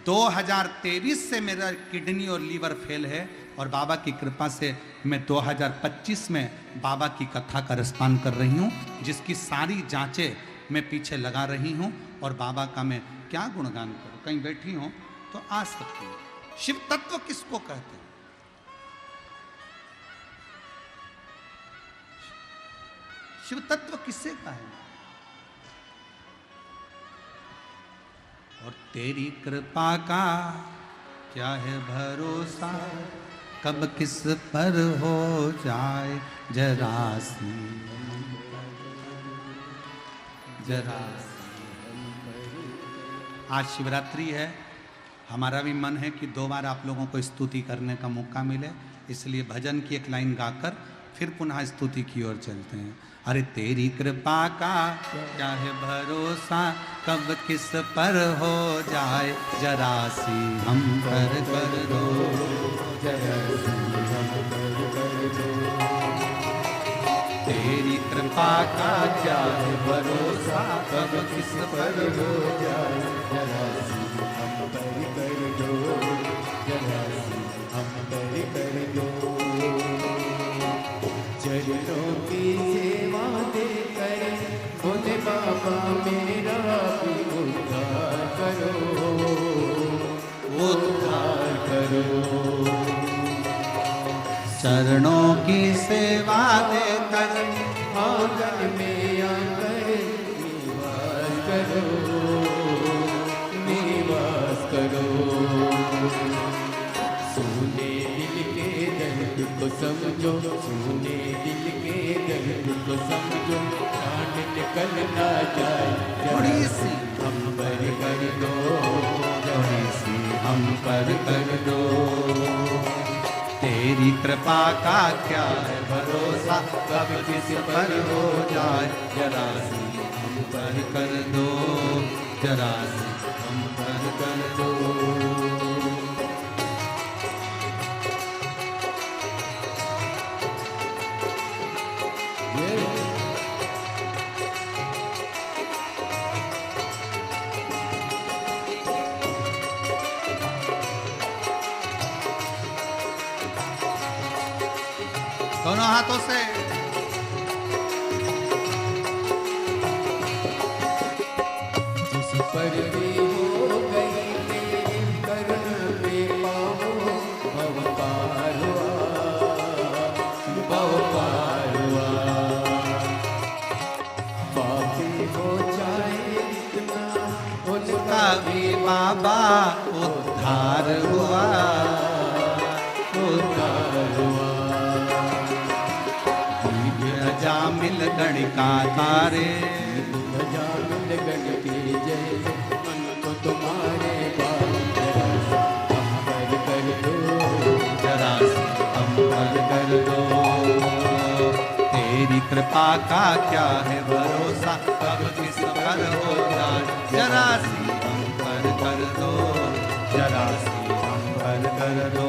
2023 से मेरा किडनी और लीवर फेल है और बाबा की कृपा से मैं 2025 में बाबा की कथा का रसपान कर रही हूँ, जिसकी सारी जांचें मैं पीछे लगा रही हूँ। और बाबा का मैं क्या गुणगान करूँ। कहीं बैठी हूँ तो आ सकती हूँ। शिव तत्व किसको कहते हैं? शिव तत्व किससे कहा है? और तेरी कृपा का क्या है भरोसा, कब किस पर हो जाए जरा सी जरा। आज शिवरात्रि है, हमारा भी मन है कि 2 बार आप लोगों को स्तुति करने का मौका मिले, इसलिए भजन की एक लाइन गाकर फिर पुनः स्तुति की ओर चलते हैं। अरे तेरी कृपा का क्या है भरोसा, कब किस पर हो जाए जरा सी हम पर कर दो, जरा सी हम पर कर दो। तेरी कृपा का क्या है भरोसा, कब किस पर हो जाए जरा सी हम पर कर दो, जरा सी हम पर कर दो। चरणों की सेवा देकर बोले बाबा मेरा भी उद्धार करो, उद्धार करो। चरणों की सेवा देकर आंगन में आकर निवास करो, निवास करो। सुने दिल के दर्द को समझो, सुने दिल के दर्द को समझो, प्राण निकल ना जाए थोड़ी सी हम पर कर दो, थोड़ी सी हम पर कर दो। तेरी कृपा का क्या है भरोसा, कब किस पर हो जाए, जरा सी हम पर कर दो, जरा सी हम पर कर दो। दोनों हाथों से जिस पर भी हो गई तेरी करुण पे पाओ, भव पार हुआ। पापी हो जाए इतना उनका भी बाबा उद्धार हुआ, उद्धार हुआ। अजामिल गणिका तारे, अजामिल गण की जय, मन को तुम्हारे बाल हम पर कर दो, जरा सी हम पर कर दो। तेरी कृपा का क्या है भरोसा, कब किस पर हो जाए, जरा सी हम पर कर दो, जरा सी हम पर कर दो।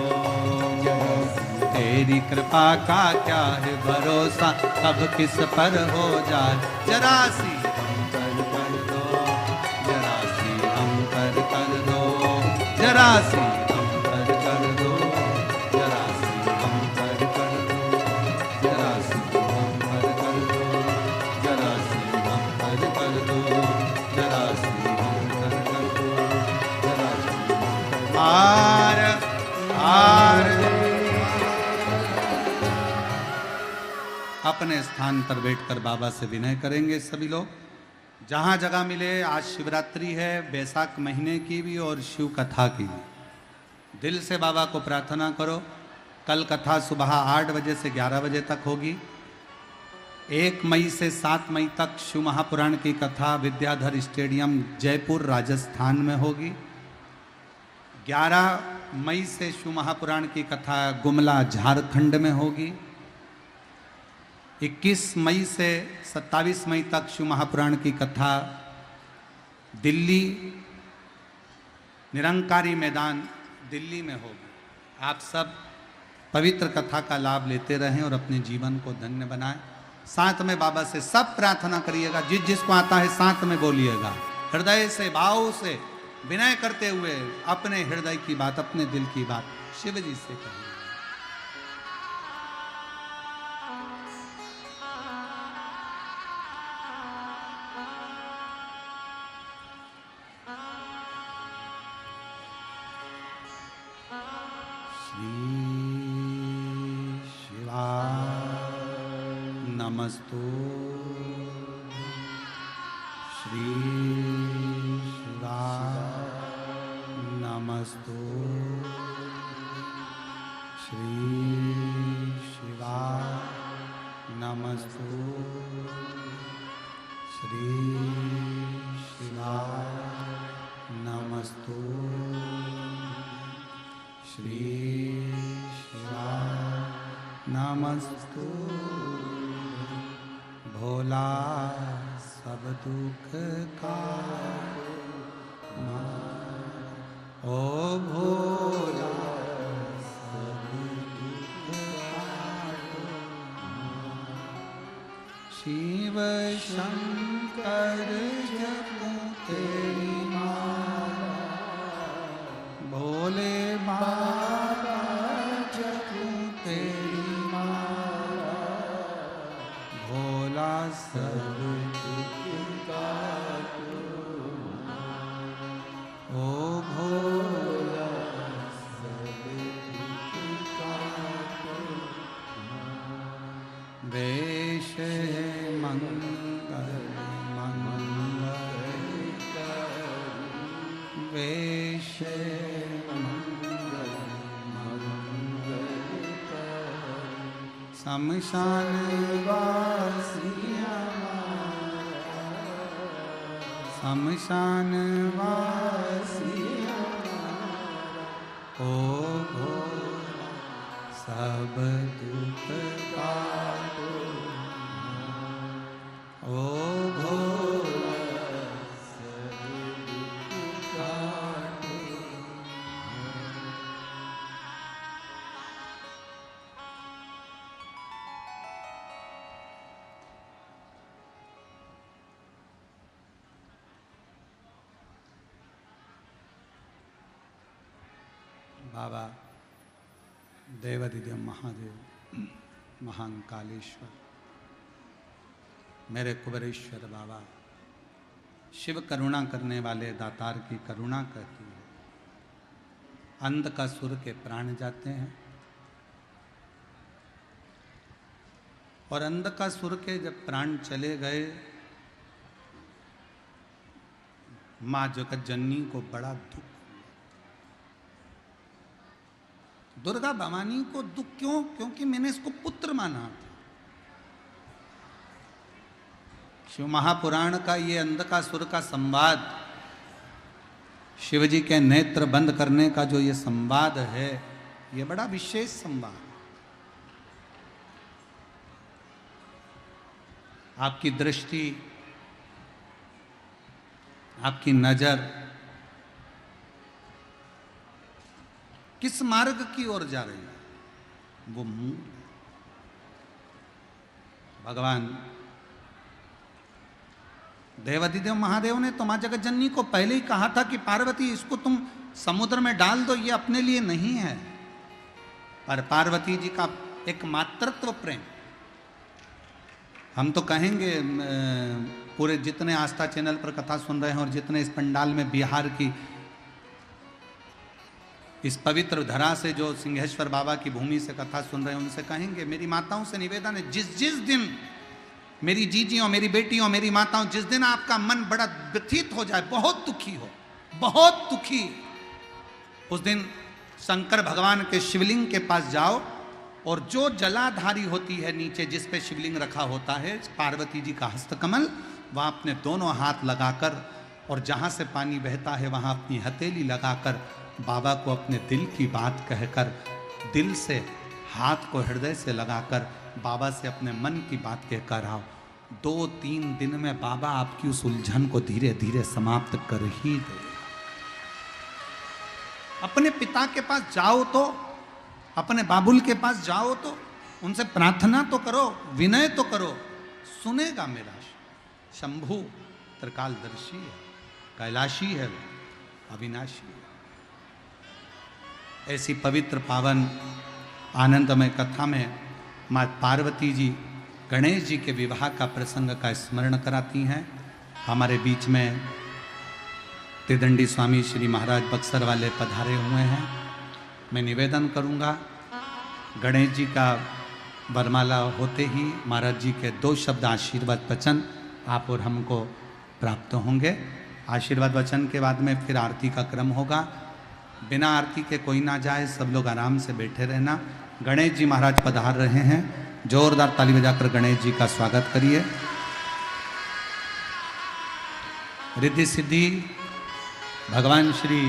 तेरी कृपा का क्या है भरोसा, कब किस पर हो जाए, जरा सी हम पर कर दो, जरा सी हम पर कर दो, जरा सी हम पर कर दो, जरा सी हम पर कर दो, जरा सी हम पर कर दो, जरा सी हम पर कर दो, जरा सी हम पर कर दो, जरा सी आर आर। अपने स्थान पर बैठकर बाबा से विनय करेंगे सभी लोग। जहाँ जगह मिले, आज शिवरात्रि है, बैसाख महीने की भी और शिव कथा की भी। दिल से बाबा को प्रार्थना करो। कल कथा सुबह 8 बजे से 11 बजे तक होगी। 1 मई से 7 मई तक शिव महापुराण की कथा विद्याधर स्टेडियम जयपुर राजस्थान में होगी। 11 मई से शिव महापुराण की कथा गुमला झारखंड में होगी। 21 मई से 27 मई तक शिव महापुराण की कथा दिल्ली निरंकारी मैदान दिल्ली में होगी। आप सब पवित्र कथा का लाभ लेते रहें और अपने जीवन को धन्य बनाएं। साथ में बाबा से सब प्रार्थना करिएगा, जिस जिसको आता है साथ में बोलिएगा, हृदय से भाव से विनय करते हुए अपने हृदय की बात, अपने दिल की बात शिव जी से कहिए। नमस्तु श्री शिवाय, नमस्तु श्री शिवाय, नमस्तु श्री शिवाय, नमस्तु श्री शिवाय, नमस्तु। भोला सब दुख का ओ भोला सब दुख शिव शंकर जपो तेरी माला, भोले बाबा जपो तेरी माला, भोला सब दुख काटो, ओ भोला सब दुख काटो। वेश मंगल मंगल वेश मंगल मंगल शमशान वासिया, शमशान वासिया ओ भोला सब दुख काटो, ओ भोला सब दुख काटो। बाबा देवाधिदेव महादेव महान कालेश्वर, मेरे कुबेरेश्वर बाबा, शिव करुणा करने वाले दातार की करुणा कहती है। अंधकासुर के प्राण जाते हैं और अंधकासुर के जब प्राण चले गए, माँ जगत जननी को बड़ा दुख। दुर्गा भवानी को दुख क्यों? क्योंकि मैंने इसको पुत्र माना था। शिव महापुराण का ये अंधकासुर का संवाद, शिवजी के नेत्र बंद करने का जो ये संवाद है, ये बड़ा विशेष संवाद। आपकी दृष्टि, आपकी नजर किस मार्ग की ओर जा रही है? वो मूल भगवान देवाधिदेव महादेव ने तो मां जगत जननी को पहले ही कहा था कि पार्वती इसको तुम समुद्र में डाल दो, ये अपने लिए नहीं है। पर पार्वती जी का एक मातृत्व प्रेम, हम तो कहेंगे पूरे जितने आस्था चैनल पर कथा सुन रहे हैं और जितने इस पंडाल में बिहार की इस पवित्र धरा से जो सिंहेश्वर बाबा की भूमि से कथा सुन रहे हैं, उनसे कहेंगे, मेरी माताओं से निवेदन है, जिस दिन मेरी जीजियों, मेरी बेटियों, मेरी माताओं, जिस दिन आपका मन बड़ा व्यथित हो जाए, बहुत दुखी हो, बहुत दुखी, उस दिन शंकर भगवान के शिवलिंग के पास जाओ और जो जलाधारी होती है नीचे जिस पे शिवलिंग रखा होता है, पार्वती जी का हस्तकमल, वहाँ अपने दोनों हाथ लगाकर और जहाँ से पानी बहता है वहाँ अपनी हथेली लगाकर बाबा को अपने दिल की बात कहकर, दिल से हाथ को हृदय से लगाकर बाबा से अपने मन की बात कहकर आओ। 2-3 दिन में बाबा आपकी उस उलझन को धीरे धीरे समाप्त कर ही दे। अपने पिता के पास जाओ तो, अपने बाबुल के पास जाओ तो, उनसे प्रार्थना तो करो, विनय तो करो, सुनेगा मेरा शंभु त्रिकालदर्शी है, कैलाशी है, अविनाशी है। ऐसी पवित्र पावन आनंदमय कथा में माँ पार्वती जी गणेश जी के विवाह का प्रसंग का स्मरण कराती हैं। हमारे बीच में त्रिदंडी स्वामी श्री महाराज बक्सर वाले पधारे हुए हैं। मैं निवेदन करूंगा, गणेश जी का वरमाला होते ही महाराज जी के 2 शब्द आशीर्वाद वचन आप और हमको प्राप्त होंगे। आशीर्वाद वचन के बाद में फिर आरती का क्रम होगा। बिना आरती के कोई ना जाए, सब लोग आराम से बैठे रहना। गणेश जी महाराज पधार रहे हैं, जोरदार ताली बजाकर गणेश जी का स्वागत करिए। रिद्धि सिद्धि भगवान श्री